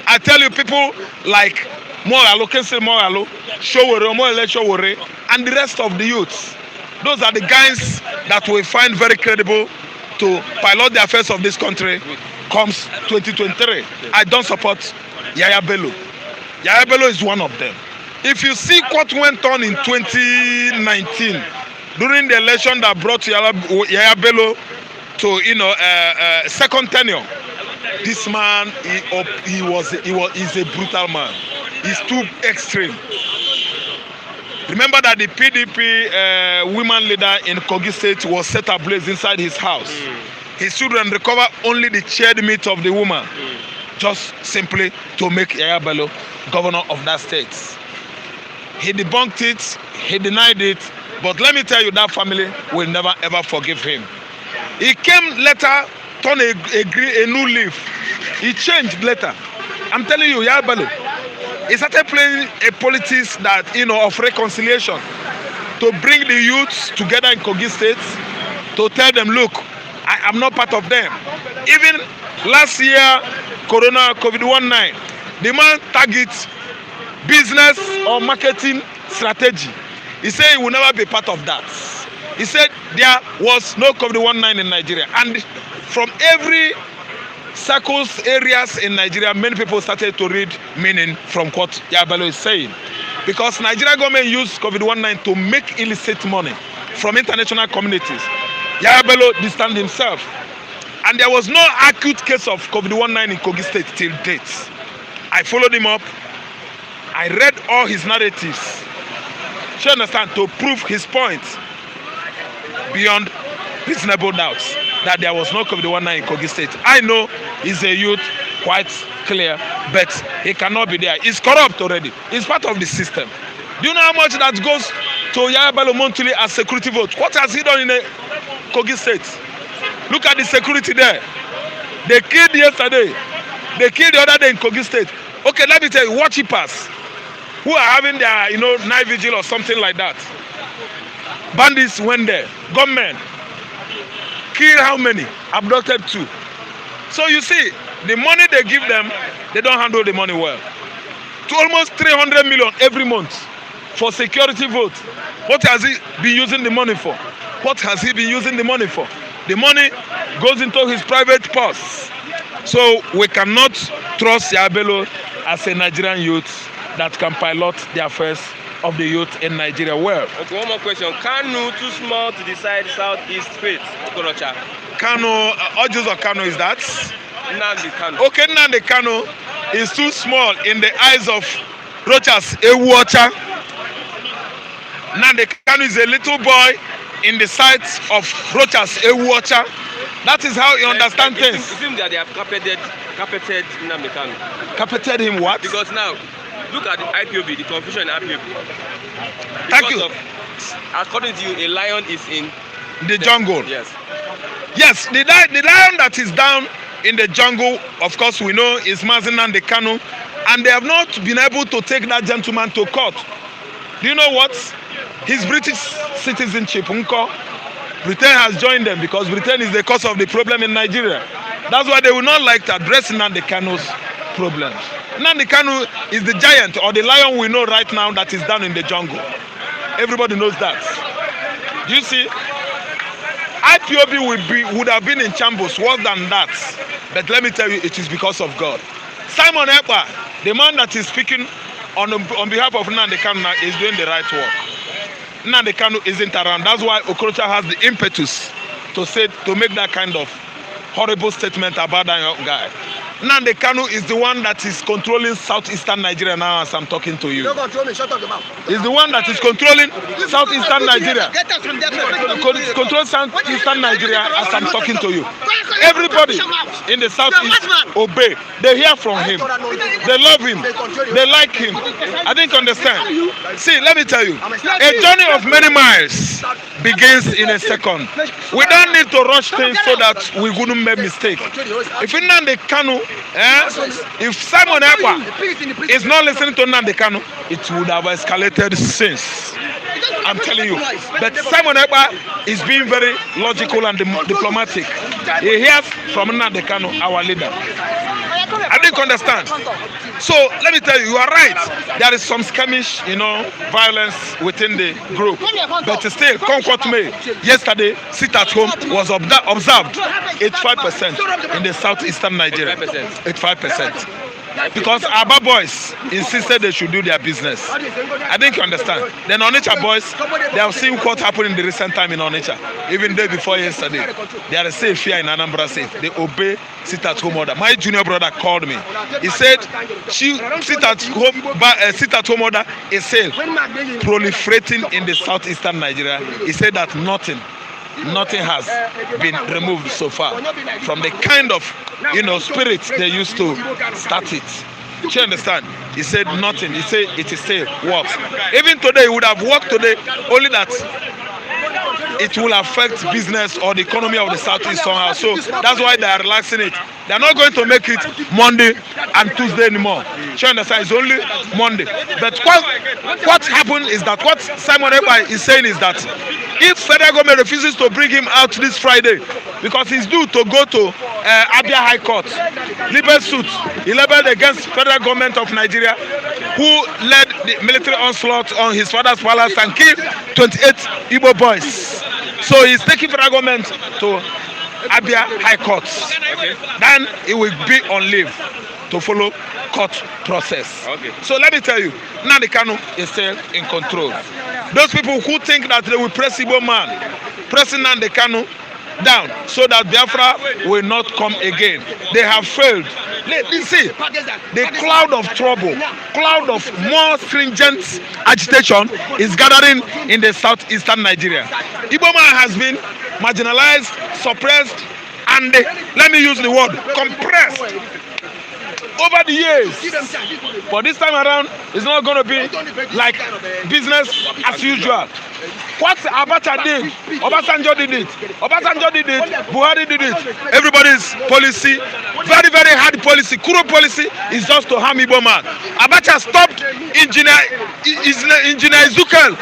I tell you, people like Moralo, Kese Moralo, Showore, and the rest of the youths, those are the guys that we find very credible to pilot the affairs of this country comes 2023. I don't support Yaya Bello. Yaya Bello is one of them. If you see what went on in 2019 during the election that brought Yaya Bello to second tenure, this man he's a brutal man. He's too extreme. Remember that the PDP women leader in Kogi State was set ablaze inside his house. His children recover only the charred meat of the woman, just simply to make Yaya Bello governor of that state. He debunked it, he denied it, but let me tell you, that family will never ever forgive him. He came later, turned a new leaf. He changed later. I'm telling you, Yaya Bello, he started playing a politics that, of reconciliation, to bring the youths together in Kogi State, to tell them, look, I am not part of them. Even last year, COVID-19, the man targets business or marketing strategy. He said he will never be part of that. He said there was no COVID-19 in Nigeria. And from every circles, areas in Nigeria, many people started to read meaning from what Yaya Bello is saying. Because Nigeria government used COVID-19 to make illicit money from international communities. Yaya Bello distanced himself. And there was no acute case of COVID-19 in Kogi State till date. I followed him up. I read all his narratives. You understand? To prove his point beyond reasonable doubts that there was no COVID-19 in Kogi State. I know he's a youth, quite clear, but he cannot be there. He's corrupt already. He's part of the system. Do you know how much that goes to Yaya Bello monthly as security vote? What has he done in Kogi State? Look at the security there. They killed yesterday. They killed the other day in Kogi State. Okay, let me tell you, watchkeepers who are having their, night vigil or something like that. Bandits went there. Gunmen killed how many? Abducted 2. So you see, the money they give them, they don't handle the money well. To almost 300 million every month for security votes. What has he been using the money for? What has he been using the money for? The money goes into his private purse. So we cannot trust Yaya Bello as a Nigerian youth that can pilot the affairs of the youth in Nigeria well. Okay, one more question. Kano too small to decide Southeast fate? Okorocha. Kano, Ojus of Kano is that? Nnamdi Kano. Okay, Nnamdi Kano is too small in the eyes of Rochas Ewuocha. Nnamdi Kano is a little boy in the sight of Rochas Ewuocha. That is how you understand things. It seems that they have carpeted Nnamdi Kano. Carpeted him what? Because now, look at the IPOB, the confusion in IPOB. Thank you. According to you, a lion is in the jungle. Yes. Yes, the lion that is down in the jungle, of course, we know is Nnamdi Kano, and they have not been able to take that gentleman to court. Do you know what? His British citizenship, Britain has joined them because Britain is the cause of the problem in Nigeria. That's why they will not like to address Nnamdi Kano's problem. Nnamdi Kanu is the giant or the lion we know right now that is down in the jungle. Everybody knows that. Do you see? IPOB would have been in shambles worse than that. But let me tell you, it is because of God. Simon Ekpa, the man that is speaking on behalf of Nnamdi Kanu is doing the right work. Nnamdi Kanu isn't around. That's why Okorocha has the impetus to make that kind of horrible statement about that young guy. Nnamdi Kanu is the one that is controlling southeastern Nigeria now as I'm talking to you. Don't control me, shut up your mouth. He's the one that is controlling southeastern Nigeria. Get out from there. Control southeastern Nigeria as I'm talking to you. Everybody in the southeast obey. They hear from him. They love him. They like him. I didn't understand. See, let me tell you, a journey of many miles begins in a second. We don't need to rush things so that we wouldn't make mistakes. If Nnamdi Kanu, if Simon Ekpa is not listening to Nnamdi Kanu, it would have escalated since. I'm telling you. But Simon Ekpa is being very logical and diplomatic. He hears from Nnamdi Kanu, our leader. I didn't understand. So let me tell you, you are right. There is some skirmish, violence within the group. But still, conquer me. Yesterday, sit at home was observed 85% in the southeastern Nigeria. 85%. Because Aba boys insisted they should do their business. I think you understand. Then Onitsha boys, they have seen what happened in the recent time in Onitsha. Even day before yesterday. They are safe here in Anambra State. They obey sit-at-home order. My junior brother called me. He said, sit-at-home order is still proliferating in the southeastern Nigeria. He said that nothing has been removed so far from the kind of spirit they used to start it. Do you understand? He said nothing. He said it is still works. Even today, he would have worked today, only that it will affect business or the economy of the southeast somehow. So that's why they are relaxing it. They are not going to make it Monday and Tuesday anymore. You understand? It's only Monday. But what happened is that what Simon Ekpa is saying is that if federal government refuses to bring him out this Friday, because he's due to go to Abia High Court, libel suit, he labeled against federal government of Nigeria, who led the military onslaught on his father's palace and killed 28 Igbo boys. So he's taking federal government to Abia High Court. Then he will be on leave to follow court process. So let me tell you, Nnamdi Kanu is still in control. Those people who think that they will press Igbo man, pressing Nnamdi Kanu down so that Biafra will not come again, they have failed. Let's see, the cloud of trouble, cloud of more stringent agitation is gathering in the southeastern Nigeria. Igbo man has been marginalized, suppressed, and let me use the word compressed over the years. But this time around, it's not going to be like business as usual. What Abacha did, Obasanjo did it. Obasanjo did it, Buhari did it. Everybody's policy, very, very hard policy, Kuro policy, is just to harm Igbo man. Abacha stopped engineer Ezekiel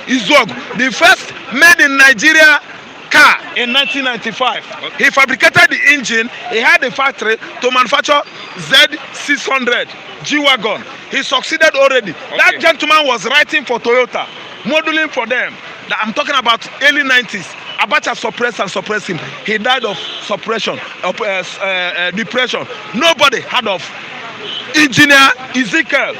Izog, the first made in Nigeria car in 1995. He fabricated the engine. He had a factory to manufacture Z600 G-Wagon. He succeeded already. That gentleman was writing for Toyota, modeling for them. I'm talking about early 90s. Abacha suppressed him. He died of suppression, of depression. Nobody heard of engineer Ezekiel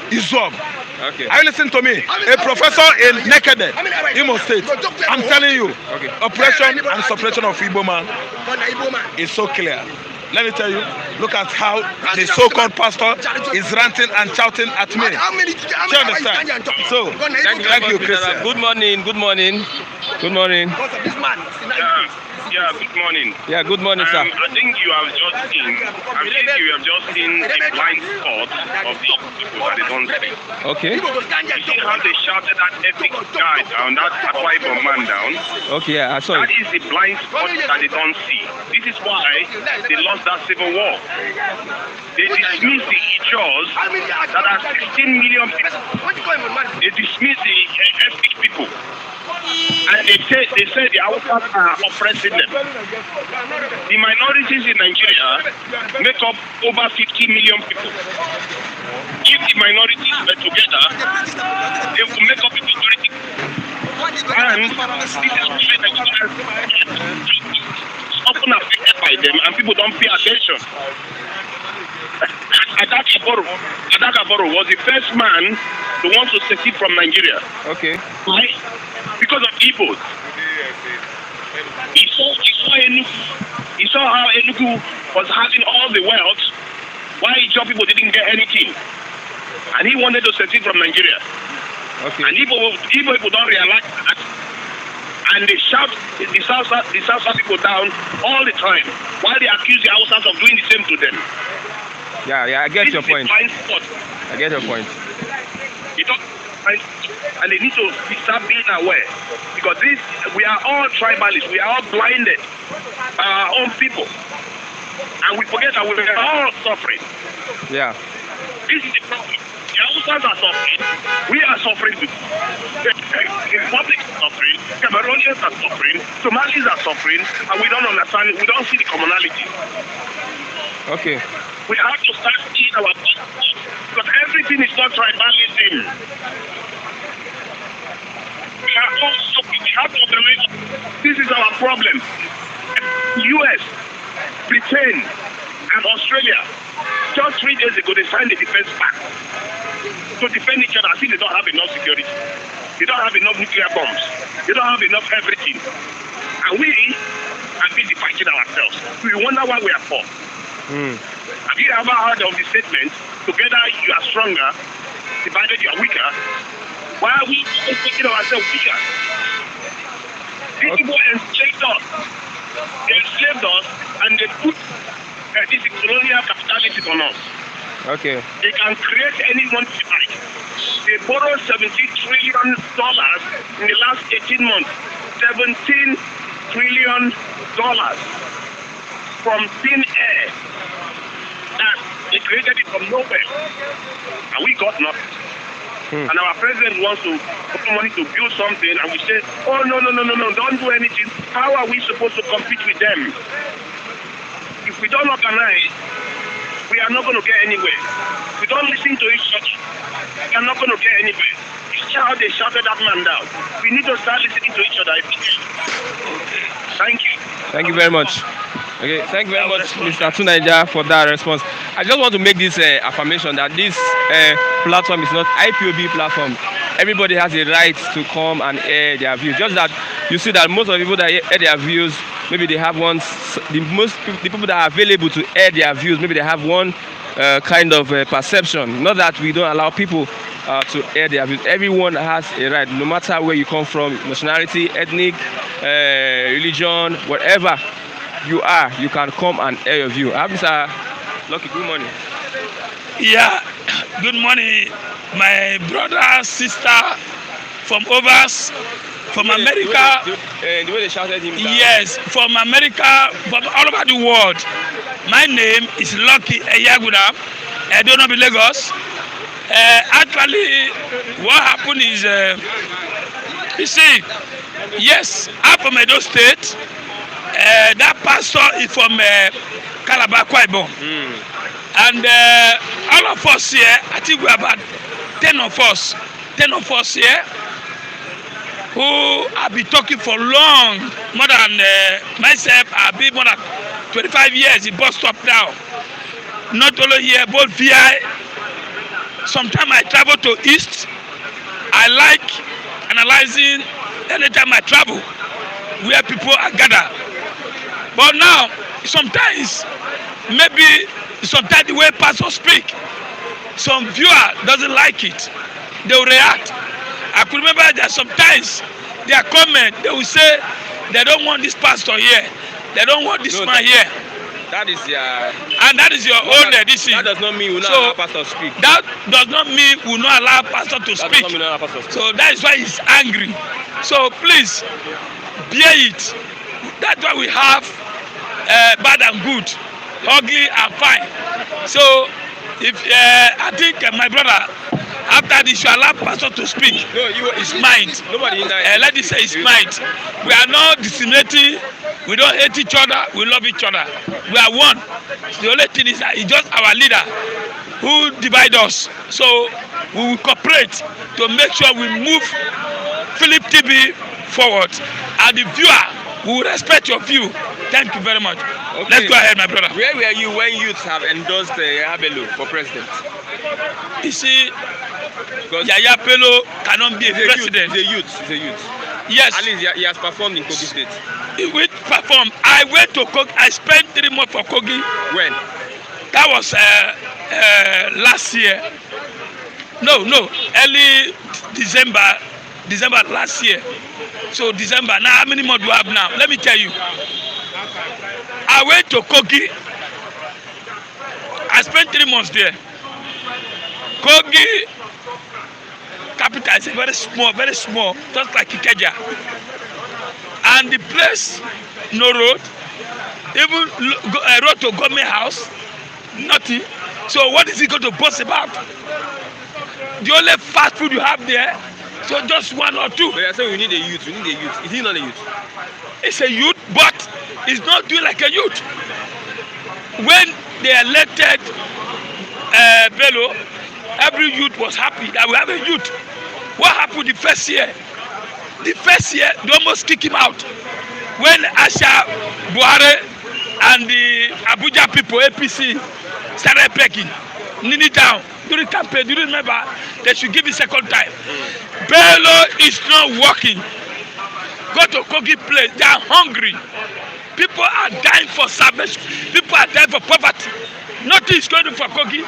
Izog. Are you listening to me? A professor in Nekede, Imo State. I'm telling you, oppression and suppression of Igbo man is so clear. Let me tell you, look at how the so-called pastor is ranting and shouting at me. Do you understand? So, thank you, Christian. Good morning. Yeah, good morning. Yeah, good morning, sir. I think you have just seen the blind spot of the people that they don't see. Okay. You see how they shouted that epic guy down, that Akwa Ibom man down? Okay, yeah, I saw That it. is the blind spot that they don't see. This is why they lost that civil war. They dismiss the Ijaws that are 16 million people. They dismiss the ethnic people. And they say the Hausas are oppressing them. The minorities in Nigeria make up over 50 million people. If the minorities were together, they will make up the majority. And this is why Nigeria is often affected by them and people don't pay attention. Adakaboro was the first man to want to secede from Nigeria. Okay. Why? Because of Igbos. He saw how Enugu was having all the wealth, while Ijaw people didn't get anything. And he wanted to secede from Nigeria. Okay. And Igbo people don't realize that. And they shout the South people down all the time, while they accuse the Hausas of doing the same to them. Yeah, I get your point. I get your point. And they need to start being aware, because we are all tribalists, we are all blinded by our own people, and we forget that we are all suffering. Yeah. This is the problem. The Hausas are suffering, we are suffering, the Republic is suffering, Cameroonians are suffering, Somalis are suffering, and we don't understand, we don't see the commonality. Okay. We have to start seeing our bodies, because everything is not tribalism. We have to operate. This is our problem. US, Britain, and Australia, just 3 days ago, they signed the defense pact to defend each other. I think they don't have enough security. They don't have enough nuclear bombs. They don't have enough everything. And we are busy fighting ourselves. We wonder why we are poor. Have you ever heard of the statement, together you are stronger, divided you are weaker? Why are we making ourselves weaker? These people enslaved us. They enslaved us and they put this colonial capitalism on us. Okay. They can create anyone they like. They borrowed $17 trillion in the last 18 months. $17 trillion from thin air. They created it from nowhere, and we got nothing. And our president wants to put money to build something, and we say, oh, no, don't do anything. How are we supposed to compete with them? If we don't organize, we are not going to get anywhere. If we don't listen to each other, we are not going to get anywhere. You see how they shouted that man down. We need to start listening to each other. Thank you. Thank you very much. Okay, thank you very much, Mr. Tunaija, for that response. I just want to make this affirmation that this platform is not IPOB platform. Everybody has a right to come and air their views. Just that you see that most of the people that air their views, maybe they have the people that are available to air their views, maybe they have one kind of perception. Not that we don't allow people to air their views. Everyone has a right, no matter where you come from, nationality, ethnic, religion, whatever you are, you can come and air your view. Mr. Lucky, good morning. Yeah, good morning, my brother, sister from overs, from America. The way they shouted him down. Yes, from America, from all over the world. My name is Lucky Eyaguda. I don't know Lagos. Actually, what happened is, you see, yes, I'm from Edo State. That pastor is from Calabar, Kwaibon. And all of us here, I think we're about 10 of us here who have been talking for long, more than myself. I've been more than 25 years in bus stop now. Not only here, both VI. Sometimes I travel to East. I like analyzing anytime I travel where people are gathered. But now, sometimes the way pastors speak, some viewer doesn't like it. They will react. I could remember that sometimes their comment, they will say they don't want this pastor here. They don't want this man here. That is and that is your own edition. That does not mean we will not allow pastor to speak. That does not mean we will not allow pastor to speak. So that is why he's angry. So please, bear it. That's why we have bad and good, ugly and fine. So if I think my brother, After this, you allow pastor to speak. No, It's mind. Nobody in Let me say it's mind. We are not discriminating. We don't hate each other. We love each other. We are one. The only thing is that it's just our leader who divide us. So we will cooperate to make sure we move Philip TV forward. And the viewer will respect your view. Thank you very much. Okay. Let's go ahead, my brother. Where were you when youths have endorsed Abelo for president? You see, Yaya Bello cannot be a president. He's a youth. Yes. At least he has performed in Kogi State. He will perform. I went to Kogi. I spent 3 months for Kogi. When? That was last year. No, early December last year. So December. Now how many months do I have now? Let me tell you. I went to Kogi. I spent 3 months there. Kogi capital is very small, just like Ikeja. And the place, no road, even road to government house, nothing. So what is it going to boast about? The only fast food you have there, so just 1 or 2. But you're saying we need a youth. Is he not a youth? It's a youth, but it's not doing like a youth. When they elected Bello, every youth was happy that we have a youth. What happened the first year? The first year, they almost kicked him out. When Asha, Buhari, and the Abuja people, APC, started begging, kneel down during campaign. Do you remember? They should give it second time. Bello is not working. Go to Kogi place. They are hungry. People are dying for salvation. People are dying for poverty. Nothing is going for Kogi.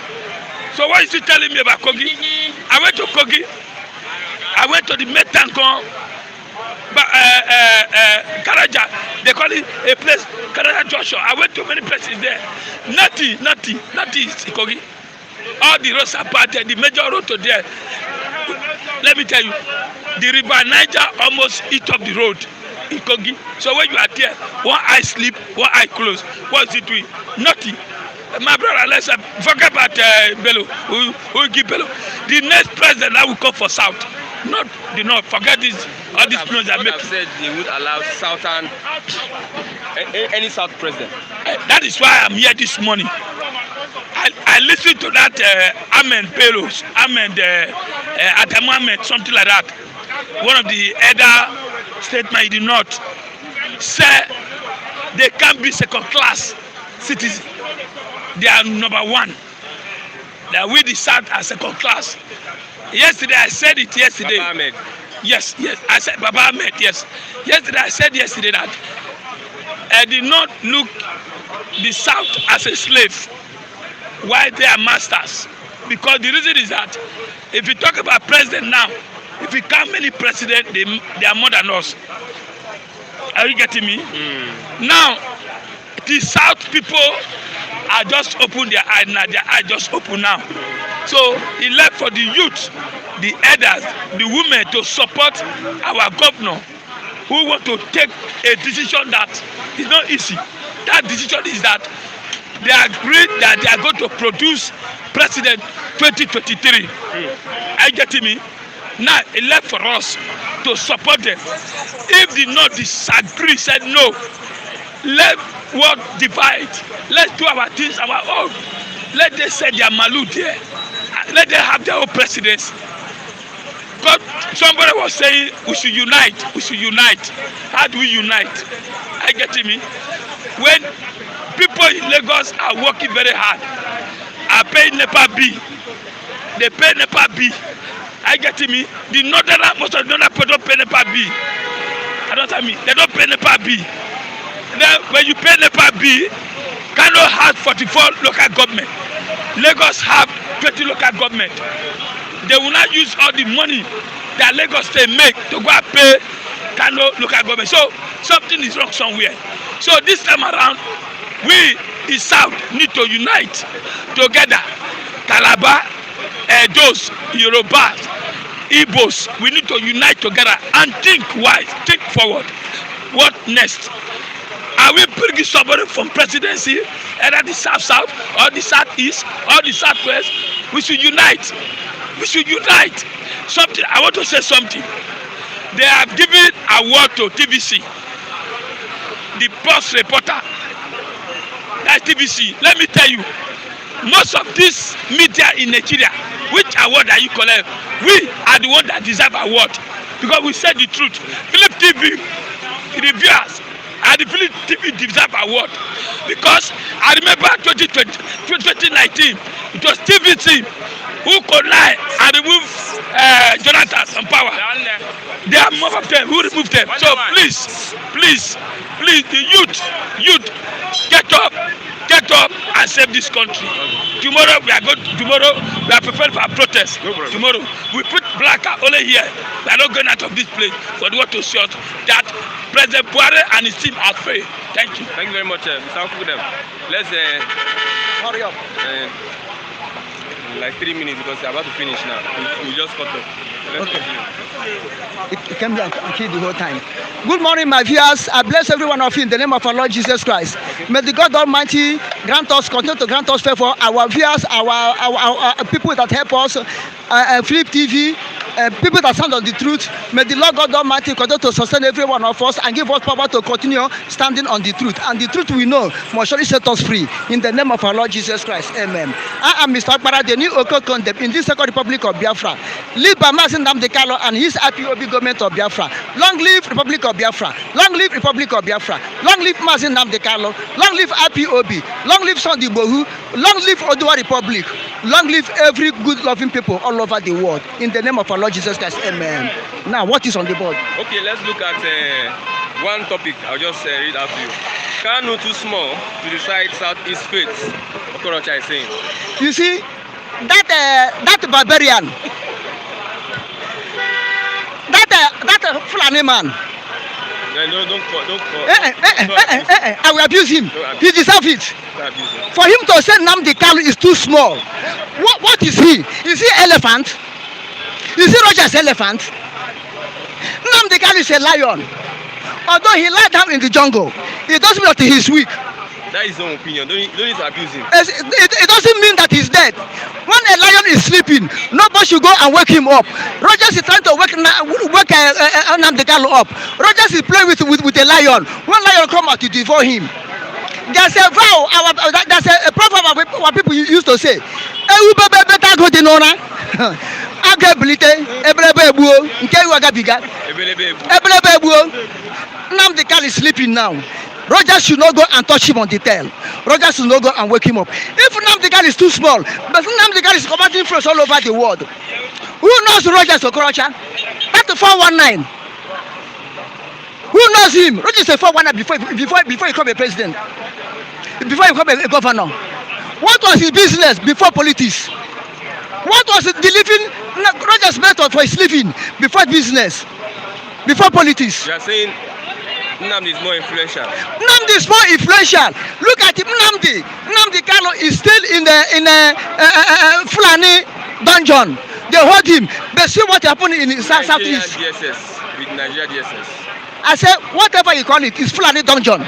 So what is he telling me about Kogi? I went to Kogi. I went to the Metankon, Karaja. They call it a place, Karaja Joshua. I went to many places there. Nothing is Kogi. All the roads are bad. The major road to there. Let me tell you, the river Niger almost eat up the road in Kogi. So when you are there, one eye sleep, one eye close. What is it doing? Nothing. My brother, let's forget about Bello. Who give Bello? The next president that will come for South. Not the North. Forget this. All these plans are making. Said they would allow Southern any South president. That is why I'm here this morning. I listened to that Ahmed Bello, Ahmed Adam Ahmed, something like that. One of the elder statements in the North said they can't be second-class citizens. They are number 1. That we the South are second class. Yesterday I said it. Yesterday. Baba Ahmed. Yes. I said Baba Ahmed. Yes. Yesterday I said that I did not look the South as a slave, while they are masters. Because the reason is that if you talk about president now, if you count many presidents, they are more than us. Are you getting me? Now, the South people are just open their eyes now. Their eyes just open now. So it left for the youth, the elders, the women to support our governor who want to take a decision that is not easy. That decision is that they agreed that they are going to produce president 2023. Are you getting me? Now it left for us to support them. If the North disagree, said no, let what divide. Let's do our things our own. Let them say their malu there. Let them have their own presidents. God, somebody was saying we should unite. We should unite. How do we unite? Are you getting me? When people in Lagos are working very hard, are paying NEPA B. They pay NEPA B. Are you getting me? The northern, most of the northern people don't pay NEPA B. I don't tell me. They don't pay NEPA B. Then when you pay NEPA B, Kano has 44 local government. Lagos have 20 local government. They will not use all the money that Lagos State make to go and pay Kano local government. So something is wrong somewhere. So this time around, we in South need to unite together. Calabar, Edos, Yoruba, Igbos, we need to unite together and think wise, think forward. What next? Are we bringing somebody from presidency, either the South or the Southeast or the Southwest? We should unite. We should unite. Something I want to say something. They have given award to TVC, the boss reporter. That's TVC. Let me tell you, most of this media in Nigeria, which award are you collect? We are the one that deserve award because we said the truth. Philip TV, the viewers, and the Philip TV deserve award because I remember 2019, it was TVC who could lie and remove Jonathan from power. There are more of them who removed them. So please, the youth, get up and save this country. Tomorrow we are prepared for a protest. Tomorrow we put black only here. We are not going out of this place for the world to see us that President Buhari and his team are failed. Thank you. Thank you very much, Mr. Okudem. Let's Hurry up. Like 3 minutes because we're about to finish now. We just cut off. It can be and kill the whole time. Good morning, my viewers. I bless every one of you in the name of our Lord Jesus Christ. May the God Almighty continue to grant us favor. Our viewers, our people that help us, Flip TV, people that stand on the truth. May the Lord God Almighty continue to sustain every one of us and give us power to continue standing on the truth. And the truth we know must surely set us free. In the name of our Lord Jesus Christ. Amen. I am Mr. Akbara, the new Oko Condem in this Second Republic of Biafra. Live by Mazen Nnamdi Kanu and his IPOB government of Biafra. Long live Republic of Biafra. Long live Republic of Biafra. Long live Mazen Nnamdi Kanu. Long live IPOB. Long live Sunday Bohu. Long live Oduwa Republic. Long live every good loving people all over the world. In the name of our Lord Jesus Christ. Amen. Now, what is on the board? Okay, let's look at one topic. I'll just read out to you. Kano too small to decide Southeast fates. Okorocha is saying. You see, that barbarian, that Fulani man. No, don't call. I will abuse him. He deserves it. For him to say Nnamdi Kanu is too small. What is he? Is he elephant? Is he Roger's elephant? Nnamdi Kanu is a lion. Although he lied down in the jungle, it doesn't mean that he is weak. That is his own opinion. Don't need to abuse him. It doesn't mean that he's dead. When a lion is sleeping, nobody should go and wake him up. Rogers is trying to wake Nnamdi Kanu up. Rogers is playing with a lion. When lion come out to devour him. There's a vow. There's a proverb what people used to say. Better go to Nona. Nnamdi Kanu is sleeping now. Rogers should not go and touch him on the tail. Rogers should not go and wake him up. If Nnamdi Kanu is too small, but Nnamdi Kanu is commanding force all over the world. Who knows Rogers Okorocha? That's the 419. Who knows him? Rogers is a 419 before he became a president. Before he became a governor. What was his business before politics? What was the living Rogers' method for his living before business? Before politics? You are saying Nnamdi is more influential. Nnamdi is more influential. Look at him, Nnamdi Kanu is still in a Fulani dungeon. They hold him. They see what happened in Southeast. DSS with Nigeria DSS. I said, whatever you call it, is Fulani dungeon.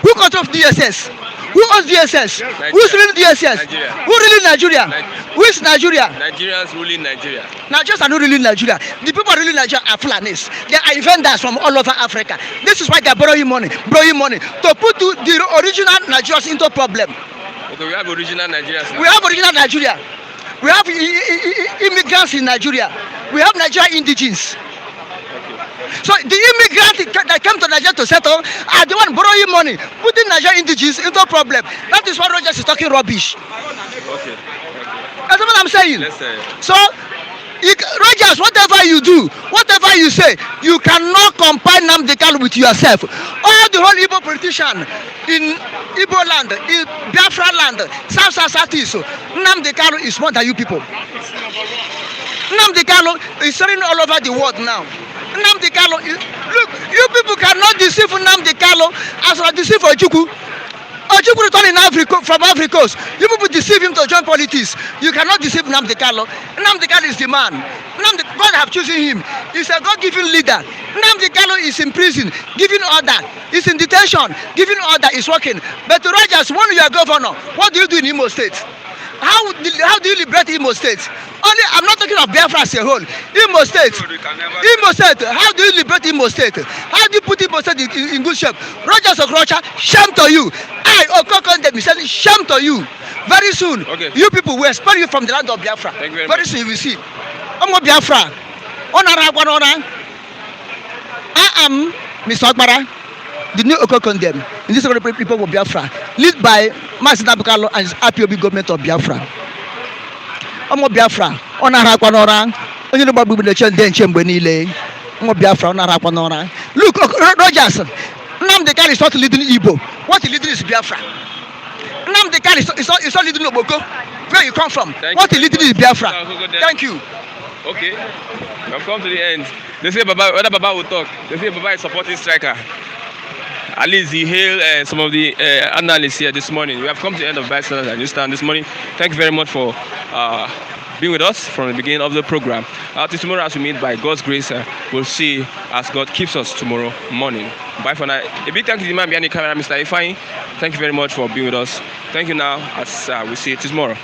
Who controls DSS? Who owns DSS? Nigeria. Who's ruling DSS? Nigeria. Who ruling Nigeria? Who is Nigeria? Nigerians ruling Nigeria. Nigerians are not ruling Nigeria. The people ruling Nigeria are Fulanis. They are vendors from all over Africa. This is why they are borrowing money to put the original Nigerians into problem. Okay, we have original Nigerians now. We have original Nigeria. We have immigrants in Nigeria. We have Nigerian indigenes. So the immigrants that came to Nigeria to settle are the one borrowing money, putting Nigerian indigenes into problem. That is why Rogers is talking rubbish. Okay. That's what I'm saying. So, Rogers, whatever you do, whatever you say, you cannot compare Nnamdi Kanu with yourself. All the whole Igbo politician in Igbo land, in Biafra land, Southeast, Nnamdi Kanu is more than you people. Nnamdi Kanu is selling all over the world now. Nnamdi Kanu, look, you people cannot deceive Nnamdi Kanu as well as deceive Ojukwu. Ojukwu returned from Africa. You people deceive him to join politics. You cannot deceive Nnamdi Kanu. Nnamdi Kanu is the man. God have chosen him. He's a God-given leader. Nnamdi Kanu is in prison, giving order. He's in detention, giving order. He's working. But Rogers, when you are governor, what do you do in Imo State? how do you liberate Imo State? Only I'm not talking of Biafra as a whole. Imo State. Imo State. How do you liberate Imo State? How do you put Imo State in good shape? Rogers Okrocha, shame to you. Okokon Demi said, shame to you. Very soon, you people will expel you from the land of Biafra. Thank you very much. Very soon you will see. Omo Biafra. I am Mr. Akbara, the new Okokon Demi. In this people of Biafra, led by Master Nabukalo and his IPOB government of Biafra. Omo Biafra, onye no babu the chen den chembe nile. Omo Biafra, look, Rogers, Nnamdi Kanu is not leading Igbo. What he leading is Biafra. Nnamdi Kanu is not leading Oboko. Where you come from? What he leading is Biafra. Thank you. Okay, I've come to the end. They say Baba, whether Baba will talk. They say Baba is supporting striker. At least he hailed some of the analysts here this morning. We have come to the end of Bystanders and Newsstand this morning. Thank you very much for being with us from the beginning of the program. Till tomorrow, as we meet by God's grace, we'll see as God keeps us tomorrow morning. Bye for now. A big thank you to the man behind the camera, Mr. Ifeanyi. Thank you very much for being with us. Thank you now, as we see you tomorrow.